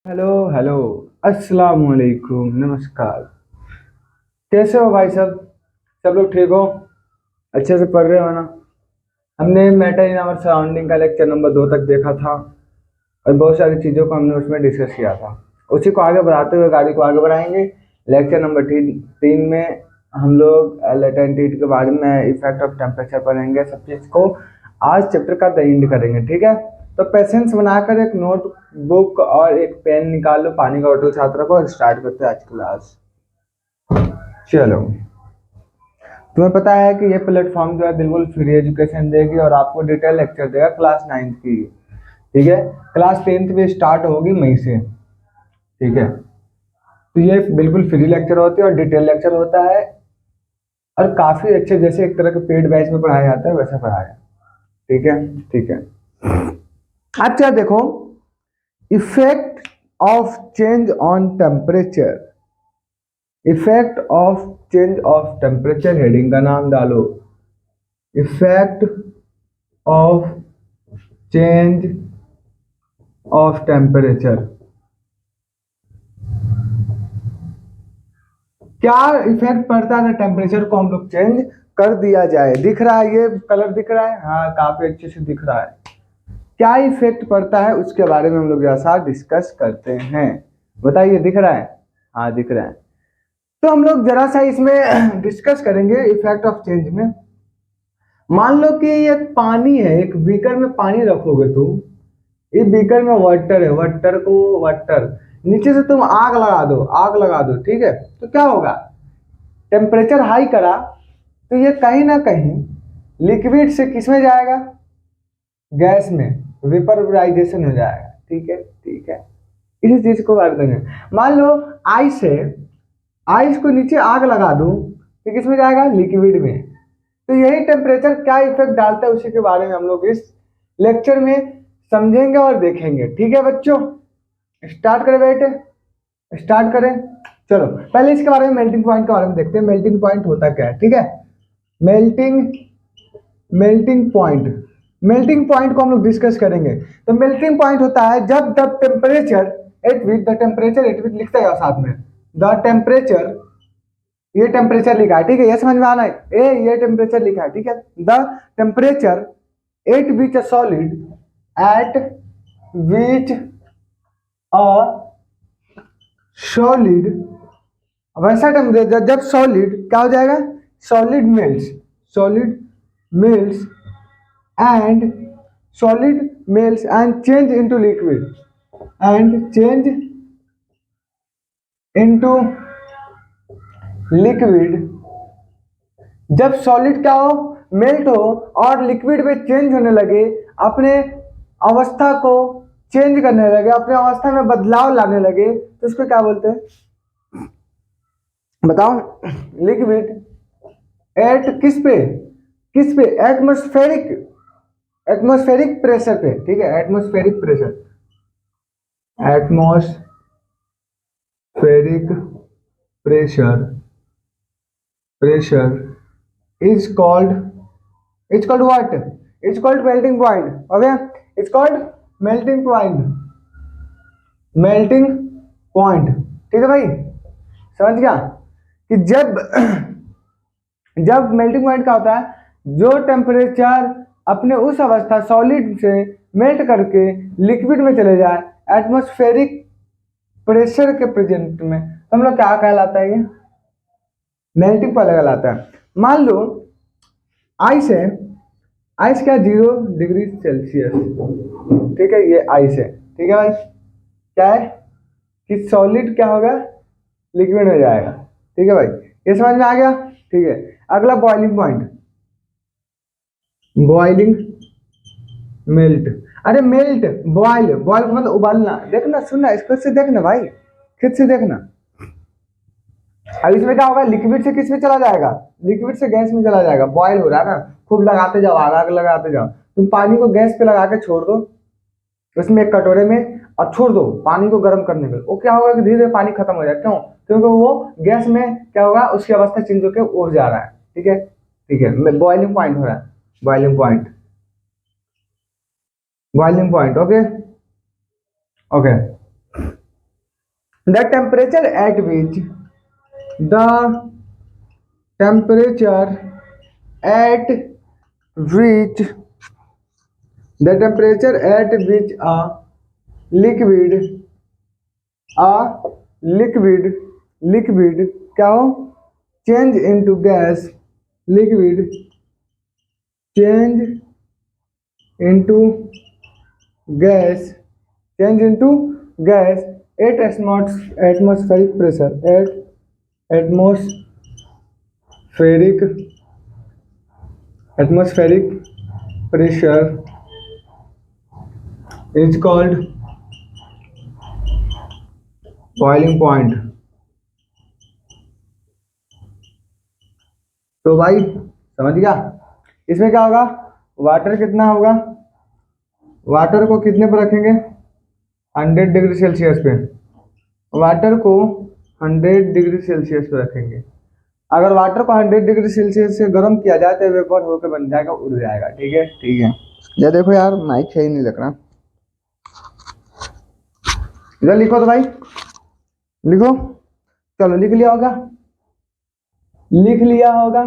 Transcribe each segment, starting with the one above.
Hello hello. अस्सलाम वालेकुम, नमस्कार। कैसे हो भाई? सब लोग ठीक हो? अच्छे से पढ़ रहे हो ना? हमने मैटर इन आवर सराउंडिंग का लेक्चर नंबर 2 तक देखा था और बहुत सारी चीज़ों को हमने उसमें डिस्कस किया था। उसी को आगे बढ़ाते हुए गाड़ी को आगे बढ़ाएंगे। लेक्चर नंबर 3 में हम लोग लेटेंट हीट के बारे में, इफेक्ट ऑफ टेम्परेचर पढ़ेंगे। सब चीज़ को आज चैप्टर का द एंड करेंगे, ठीक है? तो पेशेंस बनाकर एक नोट बुक और एक पेन निकाल लो, पानी का बोतल साथ रखो और स्टार्ट करते हैं आज क्लास। चलो, तुम्हें पता है कि ये प्लेटफॉर्म जो है बिल्कुल फ्री एजुकेशन देगी और आपको डिटेल लेक्चर देगा क्लास 9th की, ठीक है? क्लास 10th भी स्टार्ट होगी मई से, ठीक है? तो ये बिल्कुल फ्री लेक्चर होती है और डिटेल लेक्चर होता है और काफ़ी अच्छे, जैसे एक तरह के पेड बैच में पढ़ाया जाता है वैसा पढ़ाया, ठीक है? ठीक है। अच्छा देखो, effect of change on temperature. Effect of change of temperature heading का नाम डालो। Effect of change of temperature. क्या इफेक्ट पड़ता है टेम्परेचर को हम लोग चेंज कर दिया जाए? दिख रहा है, ये कलर दिख रहा है? हाँ, काफी अच्छे से दिख रहा है। क्या इफेक्ट पड़ता है उसके बारे में हम लोग जैसा डिस्कस करते हैं। बताइए, दिख रहा है? हाँ, दिख रहा है। तो हम लोग जरा सा इसमें डिस्कस करेंगे इफेक्ट ऑफ चेंज में। मान लो कि ये पानी है, एक बीकर में पानी रखोगे तुम। ये बीकर में वाटर है, वाटर नीचे से तुम आग लगा दो, ठीक है? तो क्या होगा? टेम्परेचर हाई करा तो ये कहीं ना कहीं लिक्विड से किस में जाएगा? गैस में वेपराइजेशन हो जाएगा, ठीक है? ठीक है, इसी चीज को बात करेंगे। मान लो आइस है, आइस को नीचे आग लगा दूं तो किस में जाएगा? लिक्विड में। तो यही टेम्परेचर क्या इफेक्ट डालता है उसी के बारे में हम लोग इस लेक्चर में समझेंगे और देखेंगे, ठीक है बच्चों? स्टार्ट करें बेटे, स्टार्ट करें। चलो, पहले इसके बारे में, मेल्टिंग पॉइंट के बारे में देखते हैं। मेल्टिंग पॉइंट होता क्या है, ठीक है? Melting melting point, melting point को हम लोग डिस्कस करेंगे। तो मेल्टिंग पॉइंट होता है जब the temperature at which, the temperature at विच लिखता है साथ में, द टेम्परेचर, ये टेम्परेचर लिखा है, ठीक है? ये समझ में आना है, ये टेम्परेचर लिखा है, ठीक है? The temperature at which a solid, eight which a solid, वैसा टेम्परेचर जब सॉलिड क्या हो जाएगा? Solid melts, solid melts and solid melts and change into liquid, and change into liquid. जब सॉलिड क्या हो? मेल्ट हो और लिक्विड में चेंज होने लगे, अपने अवस्था को चेंज करने लगे, अपने अवस्था में बदलाव लाने लगे, तो उसको क्या बोलते हैं? बताओ। लिक्विड एट किस पे? एटमॉस्फेरिक, एटमॉस्फेरिक प्रेशर पे, ठीक है? Atmospheric pressure, atmospheric pressure, is called, what? It's called melting point. Okay, it's called melting point, melting point, ठीक है भाई? समझ गया कि जब जब मेल्टिंग पॉइंट का होता है, जो टेम्परेचर अपने उस अवस्था सॉलिड से मेल्ट करके लिक्विड में चले जाए एटमॉस्फेरिक प्रेशर के प्रेजेंट में, तो हम लोग क्या कहलाता है? ये मेल्टिंग पॉइंट कहलाता है। मान लो आइस है, आइस क्या? 0 डिग्री सेल्सियस, ठीक है? ये आइस है, ठीक है भाई? क्या है कि सॉलिड क्या होगा? लिक्विड हो जाएगा, ठीक है भाई? ये समझ में आ गया, ठीक है? अगला बॉइलिंग पॉइंट, बॉइलिंग, मेल्ट। अरे मेल्ट, बॉइल, बॉइल का मतलब उबालना। देखना, सुनना, इसको से देखना भाई, खुद से देखना। अब इसमें क्या होगा? लिक्विड से किस में चला जाएगा? लिक्विड से गैस में चला जाएगा। बॉयल हो रहा है ना, खूब लगाते जाओ, आग लगाते जाओ। तुम पानी को गैस पे लगा के छोड़ दो उसमें एक कटोरे में, और छोड़ दो पानी को गर्म करने में। वो क्या होगा कि धीरे धीरे पानी खत्म हो जाएगा। क्यों? क्योंकि वो गैस में क्या होगा, उसकी अवस्था चेंज होकर उड़ जा रहा है, ठीक है? ठीक है, बॉइलिंग पॉइंट हो रहा है, boiling point, boiling point. Okay, okay. The temperature at which the temperature at which the temperature at which liquid a liquid क्या हो, change into gas, liquid change into gas, change into gas at atmospheric pressure, eight atmospheric pressure is called boiling point. तो भाई समझ गया, इसमें क्या होगा, water कितना होगा, वाटर को कितने पर रखेंगे, 100 डिग्री सेल्सियस पे, वाटर को 100 डिग्री सेल्सियस पे रखेंगे। अगर वाटर को 100 डिग्री सेल्सियस से गर्म किया जाए तो वेपर होकर बन जाएगा, उड़ जाएगा। ठीक है, ठीक है। ये देखो यार माइक सही नहीं लग रहा, इधर लिखो तो भाई, लिखो, चलो लिख लिया होगा, लिख लिया होगा।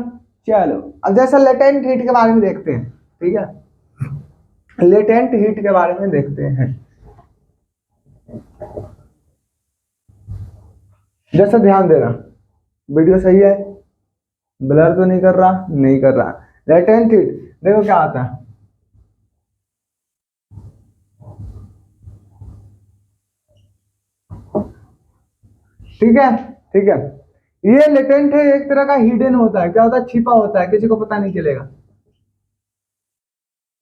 चलो अब जैसा लेटेंट हीट के बारे में देखते हैं। ठीक है, लेटेंट हीट के बारे में देखते हैं। जैसा ध्यान देना, वीडियो सही है, ब्लर तो नहीं कर रहा, नहीं कर रहा। लेटेंट हीट देखो क्या आता है, ठीक है, ठीक है। ये लेटेंट है, एक तरह का हिडन होता है, क्या होता है, छिपा होता है, किसी को पता नहीं चलेगा।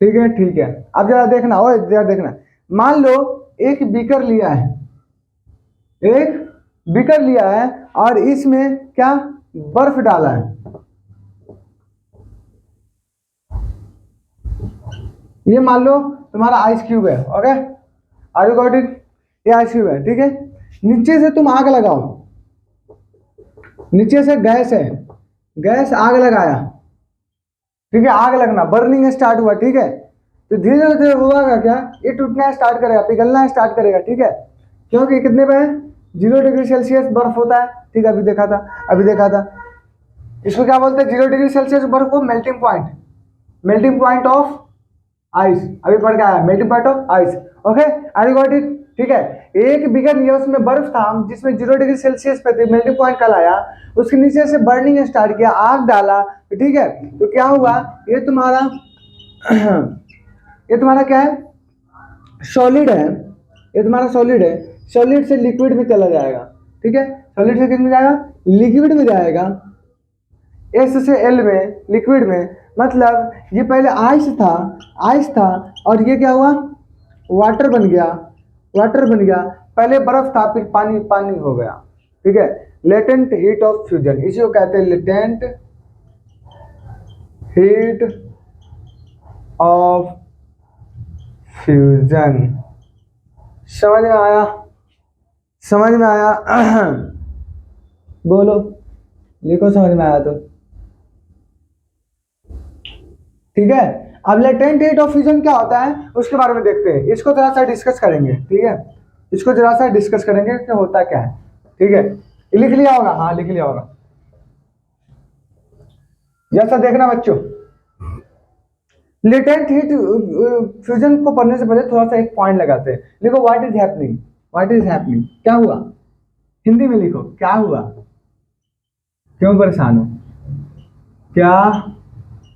ठीक है, ठीक है। अब जरा देखना, ओए जरा देखना, मान लो एक बीकर लिया है, एक बीकर लिया है और इसमें क्या बर्फ डाला है, ये मान लो तुम्हारा आइस क्यूब है। Okay, are you got it, ये आइस क्यूब है। ठीक है, नीचे से तुम आग लगाओ, नीचे से गैस है, गैस आग लगाया, ठीक है, आग लगना, बर्निंग स्टार्ट हुआ। ठीक है, तो धीरे धीरे होगा क्या, ये टूटना स्टार्ट करेगा, पिघलना स्टार्ट करेगा। ठीक है, क्योंकि कितने पे है, 0 डिग्री सेल्सियस बर्फ होता है। ठीक है, अभी देखा था, अभी देखा था। इसको क्या बोलते हैं, 0 डिग्री सेल्सियस बर्फ को melting point, melting point of ice, अभी पढ़ के आया, melting point of ice. Okay, I you got it. ठीक है, एक बिगर लिया, उसमें बर्फ था जिसमें 0 डिग्री सेल्सियस पे थी, मेल्टिंग पॉइंट कल आया, उसके नीचे से बर्निंग स्टार्ट किया, आग डाला। ठीक है, तो क्या हुआ, ये तुम्हारा ये तुम्हारा क्या है, सॉलिड है, ये तुम्हारा सॉलिड है, सॉलिड से लिक्विड में चला जाएगा। ठीक है, सॉलिड से किस में जाएगा, लिक्विड में जाएगा, एस से एल में, लिक्विड में। मतलब ये पहले आइस था, आइस था, और ये क्या हुआ, वाटर बन गया, वाटर बन गया। पहले बर्फ था, फिर पानी, पानी हो गया। ठीक है, लेटेंट हीट ऑफ फ्यूजन, इसी को कहते हैं लेटेंट हीट ऑफ फ्यूजन। समझ में आया, समझ में आया बोलो, लिखो समझ में आया तो। ठीक है, अब लेटेंट हीट ऑफ फ्यूजन क्या होता है उसके बारे में देखते हैं, इसको थोड़ा सा डिस्कस करेंगे। ठीक है, इसको जरा सा डिस्कस करेंगे कि होता क्या है। ठीक है, लिख लिया होगा, हाँ लिख लिया होगा। जैसा देखना बच्चों, लेटेंट हीट फ्यूजन को पढ़ने से पहले थोड़ा सा एक पॉइंट लगाते हैं। लिखो what is happening, what is happening, क्या हुआ, हिंदी में लिखो, क्या हुआ, क्यों परेशान हो, क्या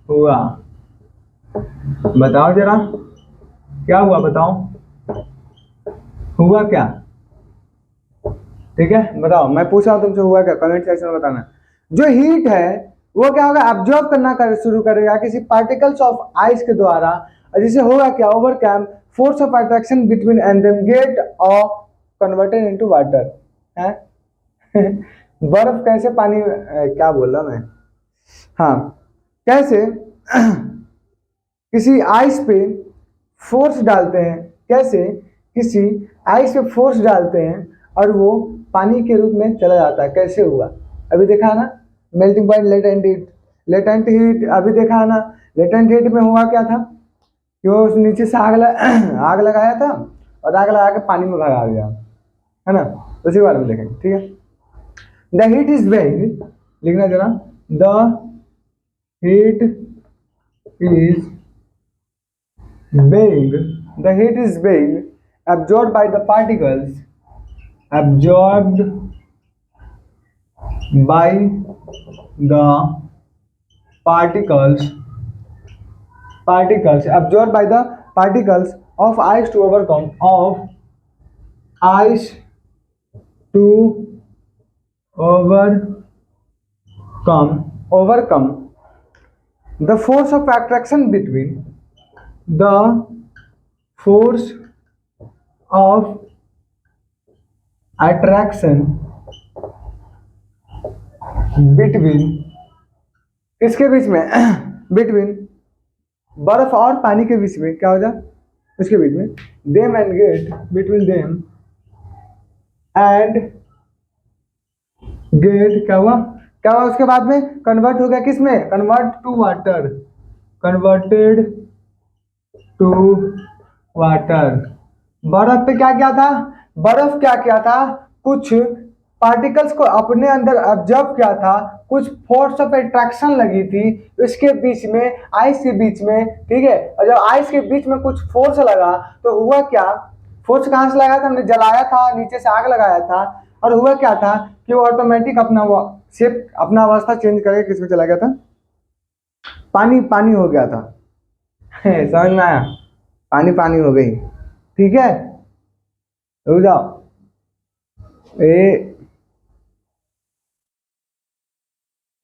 हुआ, बताओ जरा, क्या हुआ बताओ, हुआ क्या। ठीक है, बताओ, मैं पूछ रहा हूं तुमसे, हुआ क्या, कमेंट सेक्शन में बताना। जो हीट है वो क्या होगा, ऑब्जॉर्व करना शुरू करेगा किसी पार्टिकल्स ऑफ आइस के द्वारा, और जिसे होगा क्या, overcome force of attraction between and them get और कन्वर्टेड इनटू वाटर है। बर्फ कैसे पानी क्या बोल रहा मैं, हाँ, कैसे किसी आइस पे फोर्स डालते हैं, कैसे किसी आइस पे फोर्स डालते हैं और वो पानी के रूप में चला जाता है, कैसे हुआ, अभी देखा ना, melting point, latent heat, latent heat अभी देखा ना। लेटेंट हीट में हुआ क्या था कि वो नीचे से आग लगाया था और आग लगा के पानी में भगा गया, है ना। उसी के बारे में लिखेंगे, ठीक है। द हीट इज वेइंग, लिखना जरा, the heat is weighing, the heat is weighing absorbed by the particles, absorbed by the particles absorbed by the particles of ice to overcome the force of attraction between the force of attraction between किसके बीच में between बर्फ और पानी के बीच में क्या हो जाए, उसके बीच में, them and get between them and get क्या हुआ, क्या हुआ उसके बाद में, कन्वर्ट हो गया किस में, convert to water, converted to water. बर्फ पे क्या किया था, बर्फ क्या किया था, कुछ पार्टिकल्स को अपने अंदर ऑब्जर्व किया था, कुछ फोर्स ऑफ अट्रैक्शन लगी थी इसके बीच में, आइस के बीच में, ठीक है। और जब आइस के बीच में कुछ फोर्स लगा तो हुआ क्या, फोर्स कहाँ से लगा था, हमने जलाया था, नीचे से आग लगाया था, और हुआ क्या था कि वो ऑटोमेटिक अपना शेप, अपना अवस्था चेंज करके किस में चला गया था, पानी पानी हो गया था समझ में आया, पानी पानी हो गई, ठीक है। रुक जाओ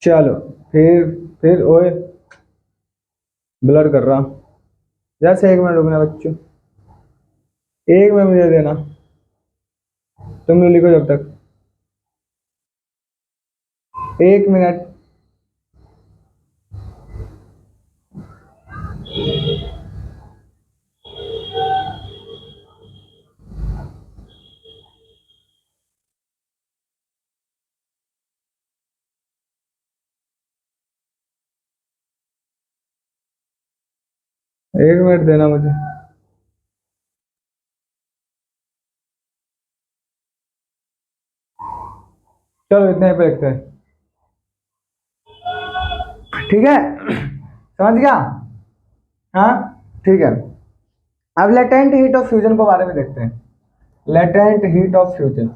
चलो फिर ओए ब्लर कर रहा, जैसे 1 मिनट रुकना बच्चों, 1 मिनट मुझे देना, तुम लोग लिखो जब तक, 1 मिनट। एक मिनट देना मुझे, चलो इतने ही पे रखते हैं, ठीक है समझ गया, हाँ ठीक है। अब लेटेंट हीट ऑफ फ्यूजन को बारे में देखते हैं, लेटेंट हीट ऑफ फ्यूजन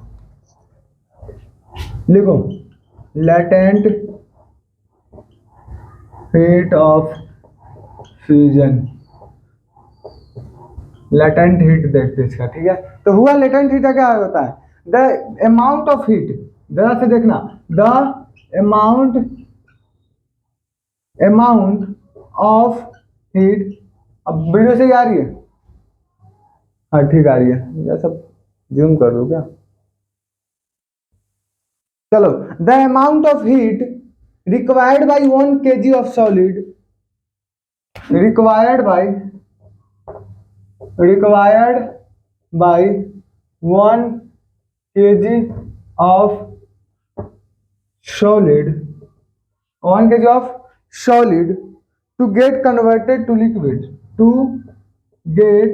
लिखो, latent heat of fusion, latent heat देखते हैं इसका, ठीक है। तो हुआ लेटेंट हीट क्या होता है, द अमाउंट ऑफ हीट, जरा से देखना, द अमाउंट ऑफ हीट, अब वीडियो से आ रही है, हाँ ठीक आ रही है, ये सब जूम कर दो क्या, चलो, the amount of heat required by 1 kg of solid, required by 1 kg of solid, 1 kg of solid to get converted to liquid, to get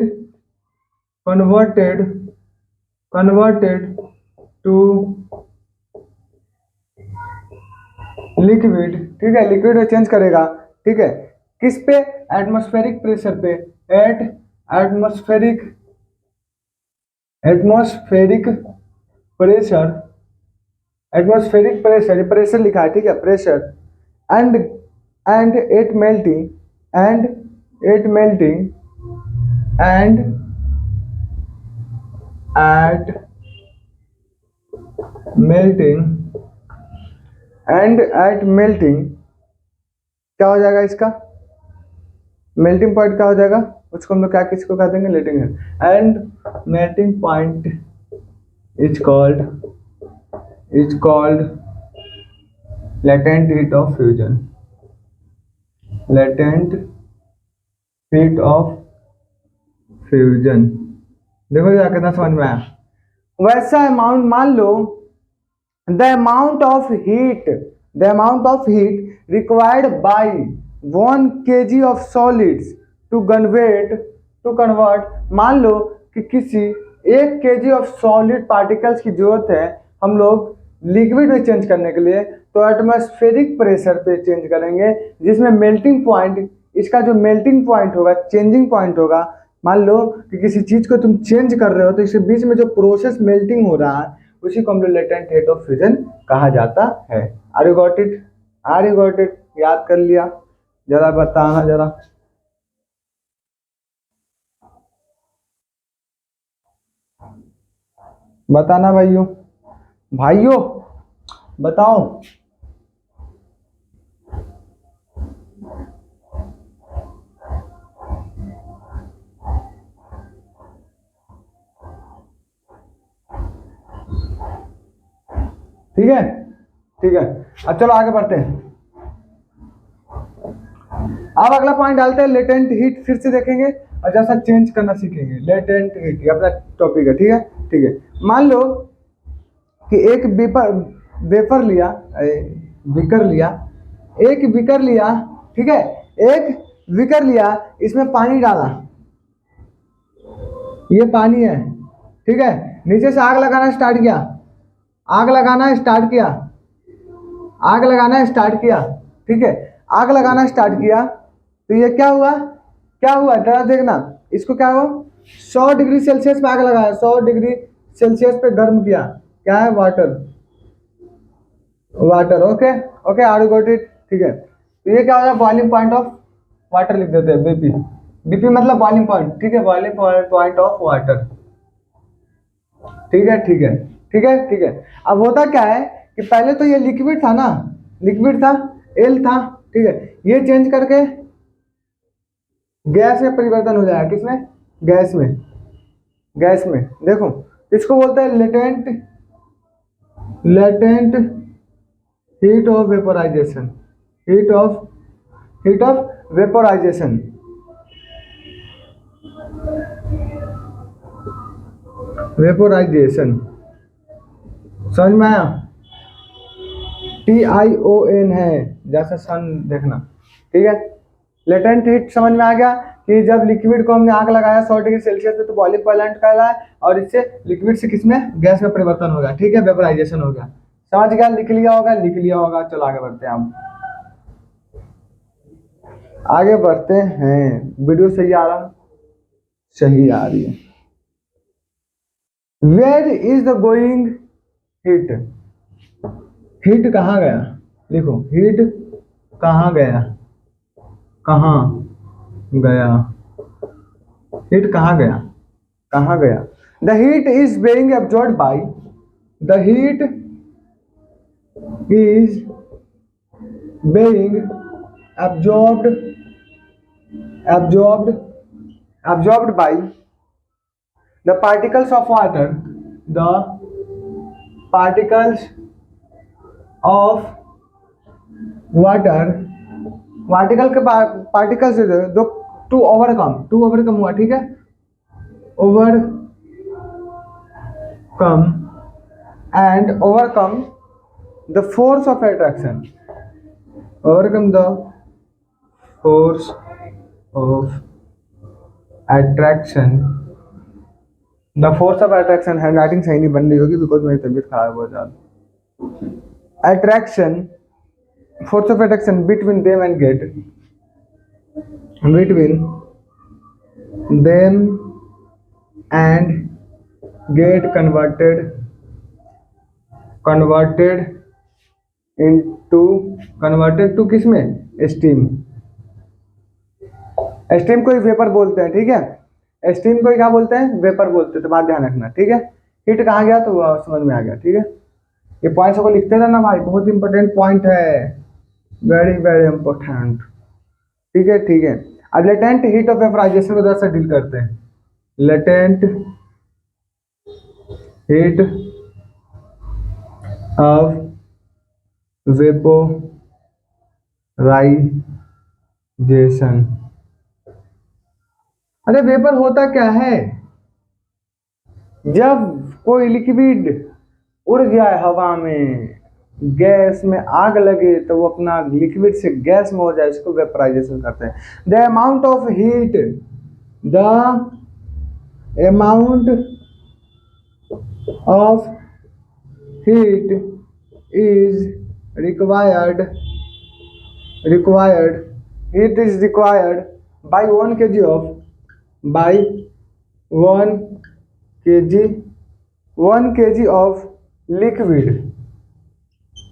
converted to liquid, ठीक है, लिक्विड में चेंज करेगा, ठीक है, किस पे, एटमॉस्फेरिक प्रेशर पे, at atmospheric pressure, atmospheric pressure, pressure लिखा है, ठीक है, pressure, and at melting and at melting क्या हो जाएगा इसका, मेल्टिंग पॉइंट क्या हो जाएगा, उसको हम लोग क्या किसको कह देंगे, letting, and melting point is called latent heat of fusion, latent heat of fusion. देखो जा कितना समझ में आया, वैसा अमाउंट मान लो, the amount of heat required by 1 kg of solids to convert, मान लो कि किसी 1 kg ऑफ सॉलिड पार्टिकल्स की जरूरत है हम लोग लिक्विड में चेंज करने के लिए, तो एटमॉस्फेरिक प्रेशर पे चेंज करेंगे, जिसमें मेल्टिंग पॉइंट, इसका जो मेल्टिंग पॉइंट होगा, चेंजिंग पॉइंट होगा, मान लो कि किसी चीज को तुम चेंज कर रहे हो तो इसके बीच में जो प्रोसेस मेल्टिंग हो रहा है उसी को हम लोग लेटेंट हेट ऑफ फ्यूजन कहा जाता है। Are you got it? Are you got it? याद कर लिया? जरा बताना जरा। बताना भाइयों, भाइयों बताओ। ठीक है, ठीक है। अब चलो आगे बढ़ते हैं। अब अगला पॉइंट डालते हैं, लेटेंट हीट फिर से देखेंगे और जैसा चेंज करना सीखेंगे। लेटेंट हीट अपना टॉपिक है, ठीक है, ठीक है। मान लो कि एक वेपर लिया, बीकर लिया, एक बीकर लिया, ठीक है, एक बीकर लिया, इसमें पानी डाला, ये पानी है, ठीक है, नीचे से आग लगाना स्टार्ट किया, आग लगाना स्टार्ट किया, आग लगाना स्टार्ट किया, ठीक है, आग लगाना स्टार्ट किया, तो ये क्या हुआ, क्या हुआ जरा देखना, इसको क्या हुआ, 100 डिग्री सेल्सियस पे आग लगाया, 100 डिग्री सेल्सियस पे गर्म किया, क्या है, water, water, okay okay, are you got it? ठीक है, तो ये क्या हो जाए, बॉइलिंग पॉइंट ऑफ वाटर लिख देते हैं, बीपी, बीपी मतलब बॉइलिंग पॉइंट, ठीक है, बॉइलिंग पॉइंट ऑफ वाटर, ठीक है, ठीक है, ठीक है, ठीक है। अब होता क्या है कि पहले तो ये लिक्विड था ना, लिक्विड था, एल था, ठीक है, ये चेंज करके गैस में परिवर्तन हो जाएगा, किसमें, गैस में, गैस में, देखो इसको बोलते हैं latent, latent heat of vaporisation, heat of, heat of vaporisation, vaporisation, समझ में आया? TION है, जैसा सन देखना, ठीक है। लेटेंट हीट समझ में आ गया कि जब लिक्विड को हमने आग लगाया 100 डिग्री सेल्सियस पे तो बॉइलिंग पॉइंट कहला है, और इससे लिक्विड से किसमें, गैस में परिवर्तन हो गया, ठीक है, वेपोराइजेशन हो गया, समझ गया? लिख लिया होगा, लिख लिया होगा। चलो आगे बढ़ते हैं, हम आगे बढ़ते हैं। वीडियो सही आ रहा, सही आ रही है। Where is the going heat, heat कहाँ गया, लिखो, हीट कहाँ गया, कहाँ गया, हीट कहाँ गया, कहाँ गया। The heat is being absorbed bye, the heat is being absorbed, absorbed, absorbed by the particles of water, the particles of water, particle के पार्टिकल्स दो, टू ओवरकम हुआ, ठीक है, overcome and overcome the force of attraction, overcome the force of attraction, the force of attraction, hand writing सही नहीं बन रही होगी बिकॉज मेरी तबीयत खराब है बहुत ज़्यादा। Attraction, force of attraction between them and get, between them and get converted to किस में, स्टीम, स्टीम को ही वेपर बोलते हैं, ठीक है, स्टीम को ही क्या बोलते हैं, वेपर बोलते हैं, तो बात ध्यान रखना, ठीक है। हीट कहाँ गया तो समझ में आ गया, ठीक है। ये पॉइंट्स को लिखते रहना भाई, बहुत इंपॉर्टेंट पॉइंट है, वेरी वेरी इंपॉर्टेंट, ठीक है, ठीक है। अब लेटेंट हीट ऑफ वेपराइजेशन को थोड़ा सा डील करते हैं। लेटेंट हीट ऑफ वेपोराइजेशन, अरे वेपर होता क्या है, जब कोई लिक्विड उड़ जाए हवा में, गैस में आग लगे तो वो अपना लिक्विड से गैस में हो जाए, इसको वेपराइजेशन करते हैं। The amount of heat, the amount of heat is required required heat is required by 1 kg of by 1 kg 1 kg of liquid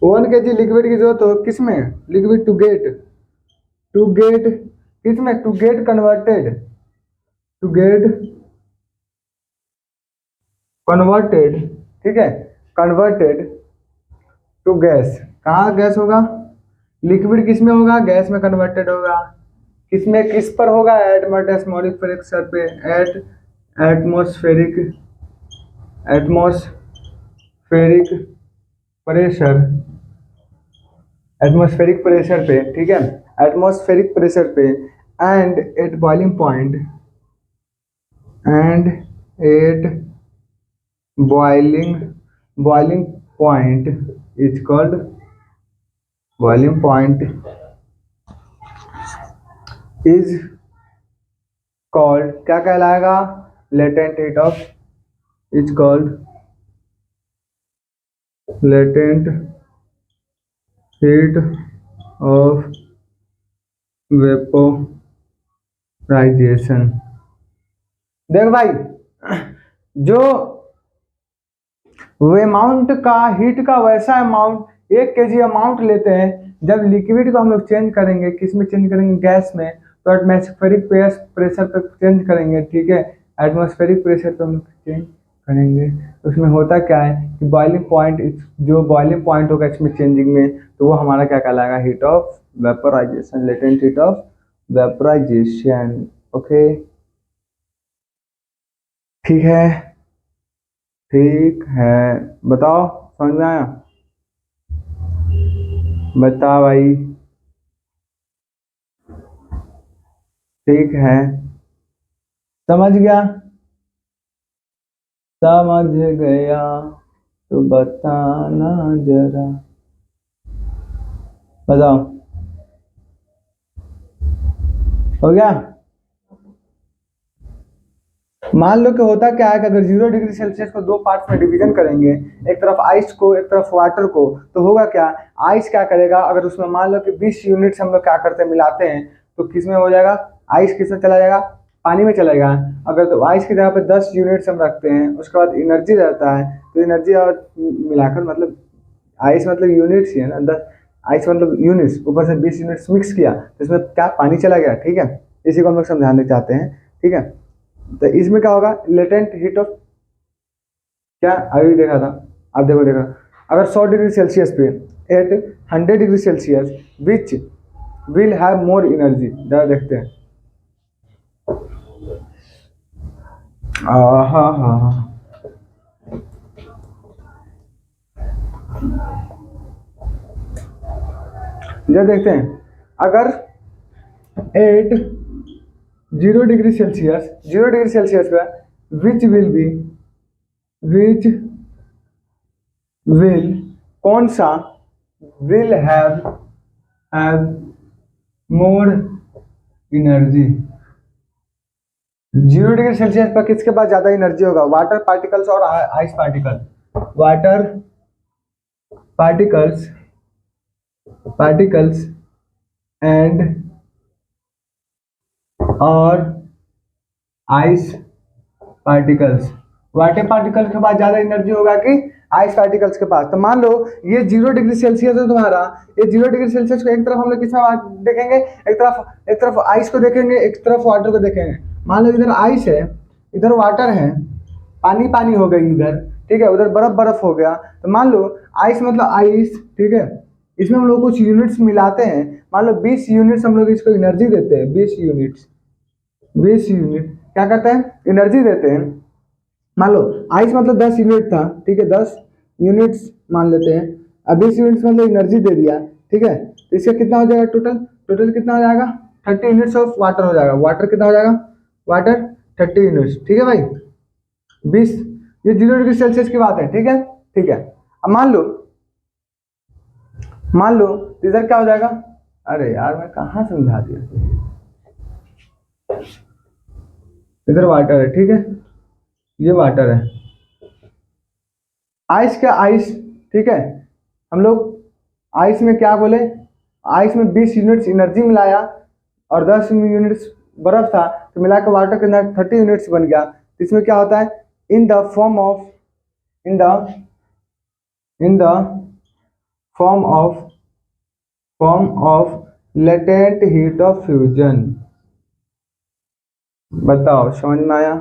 1 kg liquid की जरूरत हो किसमें लिक्विड टू गेट किसमें टू गेट कन्वर्टेड ठीक है converted to gas कहाँ gas होगा liquid किस में होगा गैस में कन्वर्टेड होगा किसमें किस पर होगा एटमॉस्फेरिक प्रेशर पे atmospheric atmospheric pressure atmospheric pressure पे ठीक है एटमॉस्फेरिक प्रेशर पे and at boiling point is called boiling point is called क्या कहलाएगा latent heat of is called latent heat of vaporisation देख भाई जो अमाउंट का हीट का वैसा अमाउंट 1 kg अमाउंट लेते हैं जब लिक्विड को हम लोग चेंज करेंगे किस में चेंज करेंगे गैस में तो एटमॉस्फेरिक प्रेशर पे चेंज करेंगे ठीक है एटमॉस्फेरिक प्रेशर पे हम लोग चेंज करेंगे उसमें होता क्या है कि बॉइलिंग पॉइंट जो बॉइलिंग पॉइंट होगा इसमें चेंजिंग में तो वो हमारा क्या कहलाएगा heat of vaporisation latent heat of vaporisation okay ठीक है बताओ समझ में आया बता भाई ठीक है समझ गया तो बताना जरा बताओ हो गया मान लो कि होता क्या है कि अगर 0 डिग्री सेल्सियस को 2 पार्ट में डिवीजन करेंगे एक तरफ आइस को एक तरफ वाटर को तो होगा क्या आइस क्या करेगा अगर उसमें मान लो कि 20 यूनिट्स हम लोग क्या करते हैं मिलाते हैं तो किस में हो जाएगा आइस किस में चला जाएगा पानी में चला जाएगा अगर तो आइस की जगह पे 10 यूनिट्स हम रखते हैं उसके बाद एनर्जी रहता है तो एनर्जी और मिलाकर मतलब आइस मतलब यूनिट्स ही है ना 10 आइस मतलब यूनिट्स ऊपर से 20 यूनिट्स मिक्स किया तो इसमें क्या पानी चला गया ठीक है इसी को हम लोग समझाने चाहते हैं ठीक है तो इसमें क्या होगा लेटेंट हीट ऑफ क्या अभी देखा था अब देखो अगर 100 डिग्री सेल्सियस पे at 100 degree Celsius which will have more energy जरा देखते हैं हाँ जरा देखते हैं अगर एट 0 डिग्री सेल्सियस पे विच विल कौन सा will have more energy 0 degree Celsius पर किसके पास ज्यादा एनर्जी होगा वाटर पार्टिकल्स और आइस पार्टिकल्स एंड और आइस पार्टिकल्स वाटर पार्टिकल्स के पास ज्यादा एनर्जी होगा कि आइस पार्टिकल्स के पास तो मान लो ये 0 डिग्री सेल्सियस है तुम्हारा ये 0 डिग्री सेल्सियस को एक तरफ हम लोग किसमें देखेंगे एक तरफ आइस को देखेंगे एक तरफ वाटर को देखेंगे मान लो इधर आइस है इधर वाटर है पानी हो गई इधर ठीक है उधर बर्फ हो गया तो मान लो आइस मतलब आइस ठीक है इसमें हम लोग कुछ यूनिट्स मिलाते हैं मान लो 20 यूनिट्स हम लोग इसको एनर्जी देते हैं 20 यूनिट क्या करते हैं एनर्जी देते हैं मान लो आइस मतलब 10 यूनिट था ठीक है 10 यूनिट्स मान लेते हैं अब 20 यूनिट्स मतलब एनर्जी दे दिया ठीक है तो इसका कितना हो जाएगा टोटल कितना हो जाएगा 30 यूनिट्स ऑफ वाटर हो जाएगा वाटर कितना हो जाएगा वाटर 30 यूनिट्स ठीक है भाई 20 ये 0 डिग्री सेल्सियस की बात है ठीक है अब मान लो तो इधर क्या हो जाएगा अरे यार मैं कहाँ समझा दिया इधर वाटर है ठीक है ये वाटर है आइस का आइस, ठीक है, हम लोग आइस में क्या बोले, आइस में 20 यूनिट्स एनर्जी मिलाया और 10 यूनिट्स बर्फ था, तो मिलाकर वाटर के अंदर 30 यूनिट्स बन गया। तो इसमें क्या होता है, in the form of in the in the form of latent heat of fusion. बताओ समझ में आया?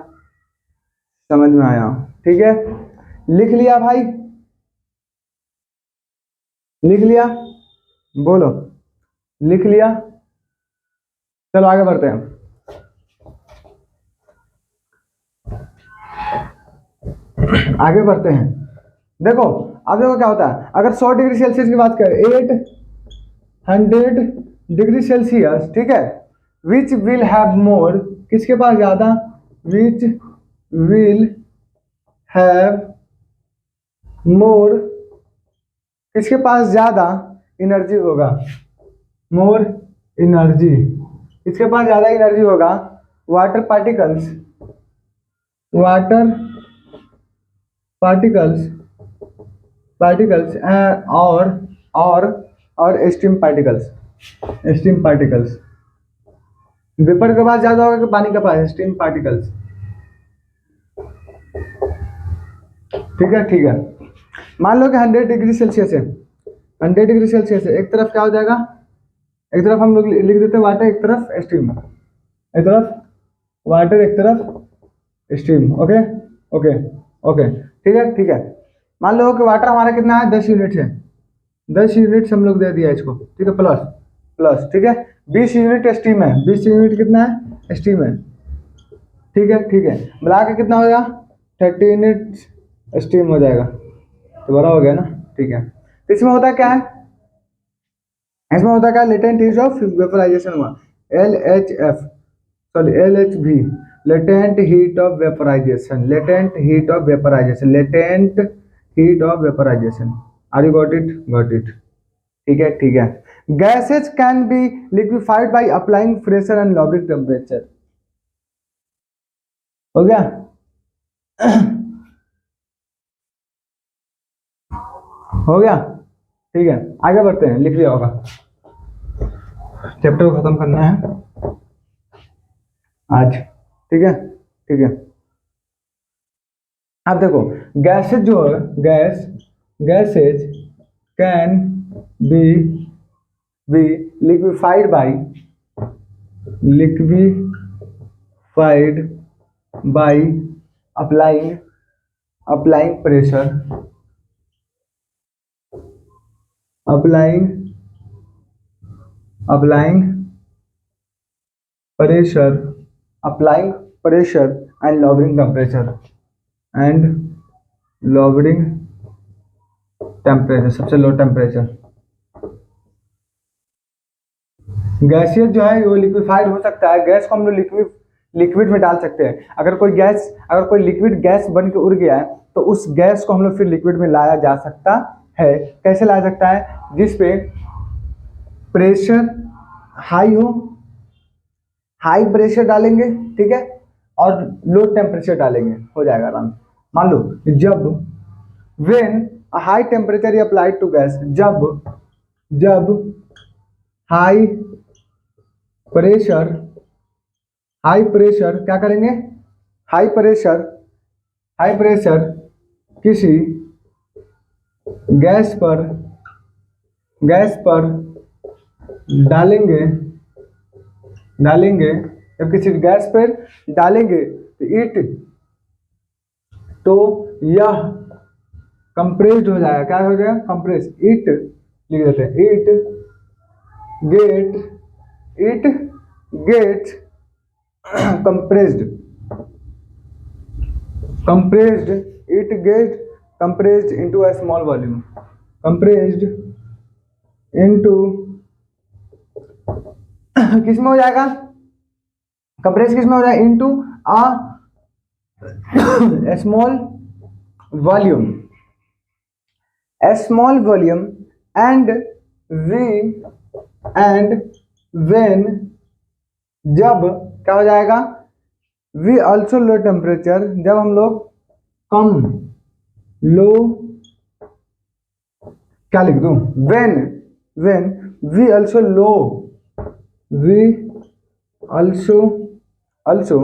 समझ में आया, ठीक है। लिख लिया भाई, लिख लिया, बोलो लिख लिया। चलो आगे बढ़ते हैं। आगे बढ़ते हैं। देखो अब देखो क्या होता है, अगर 100 डिग्री सेल्सियस की बात करें, 800 डिग्री सेल्सियस, ठीक है, विच विल हैव मोर, किसके पास ज्यादा, विच विल हैव मोर, किसके पास ज्यादा एनर्जी होगा, मोर एनर्जी, किसके पास ज्यादा एनर्जी होगा, water particles, water particles particles और steam particles, steam particles. Vapour के पास ज्यादा होगा कि पानी के पास, स्टीम पार्टिकल्स, ठीक है, ठीक है। मान लो कि 100 डिग्री सेल्सियस है, 100 डिग्री सेल्सियस है, एक तरफ क्या हो जाएगा, एक तरफ हम लोग लिख देते हैं वाटर, एक तरफ स्टीम, एक तरफ वाटर, एक तरफ स्टीम, ओके ओके ओके, ठीक है, ठीक है। मान लो कि वाटर हमारा कितना है, 10 यूनिट है, 10 यूनिट हम लोग दे दिया इसको, ठीक है, प्लस प्लस, ठीक है। 20 यूनिट स्टीम है, 20 यूनिट कितना है, स्टीम है, ठीक है, ठीक है। मिला के कितना हो जाएगा, 30 यूनिट स्टीम हो जाएगा, तो बड़ा हो गया ना, ठीक है। तो इसमें होता क्या है, इसमें होता क्या, लेटेंट हीट ऑफ वेपराइजेशन हुआ, LHF, sorry LHV, latent heat of vaporisation, latent heat of vaporisation, latent heat of vaporisation. Are you got it? Got it, ठीक है, ठीक है। Gases can be liquefied by applying pressure and lobbing temperature. हो गया? हो गया, ठीक है। आगे बढ़ते हैं, लिख लिया होगा, चैप्टर को खत्म करना है आज, ठीक है, ठीक है। अब देखो गैसेज जो है, gases can be be liquefied by liquefied by applying pressure, applying pressure and lowering temperature, सबसे लो टेम्परेचर। गैसियस जो है वो लिक्विफाइड हो सकता है, गैस को हम लोग लिक्विड में डाल सकते हैं। अगर कोई लिक्विड गैस बन के उड़ गया है तो उस गैस को हम लोग फिर लिक्विड में लाया जा सकता है। कैसे लाया सकता है? जिस पे प्रेशर हाई हो, हाई प्रेशर डालेंगे, ठीक है, और लो टेम्परेचर डालेंगे, हो जाएगा आराम। मान लो जब when high temperature applied to gas, जब हाई प्रेशर क्या करेंगे, हाई प्रेशर किसी गैस पर डालेंगे, जब किसी गैस पर डालेंगे तो यह कंप्रेस्ड हो जाएगा। क्या हो जाएगा? कंप्रेस, इट लिख देते हैं, it gets compressed, it gets compressed into a small volume, किस में हो जाएगा, कंप्रेस किस में हो जाएगा, into a small volume and when जब क्या हो जाएगा, वी ऑल्सो लो टेम्परेचर, जब हम लोग कम लो क्या लिख दूं, when we also also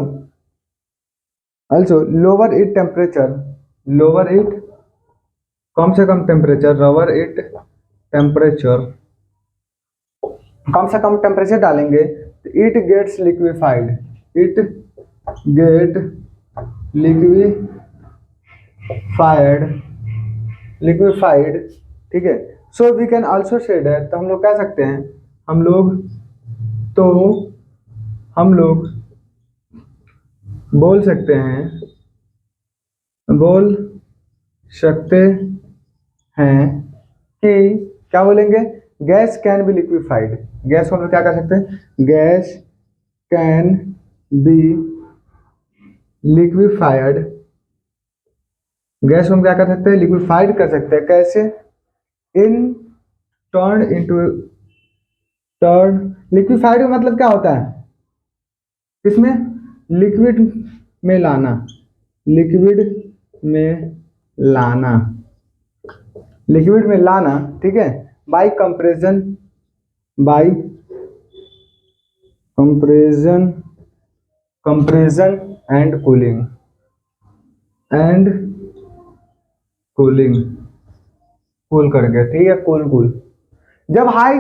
also lower it कम से कम टेम्परेचर, lower it टेम्परेचर, कम से कम टेम्परेचर डालेंगे तो it gets liquefied, it get liquefied, liquefied, ठीक है। So we can also say that, तो हम लोग कह सकते हैं, हम लोग बोल सकते हैं कि क्या बोलेंगे, gas can be liquefied, gas को हम लोग क्या कर सकते हैं, gas can be liquefied, gas को हम क्या कर सकते हैं, लिक्विफाइड कर सकते हैं, कैसे, इन टर्न लिक्विफाइड का मतलब क्या होता है, इसमें लिक्विड में लाना, लिक्विड में लाना, ठीक है, बाय कंप्रेशन एंड कूल करके, ठीक है, कूल। जब हाई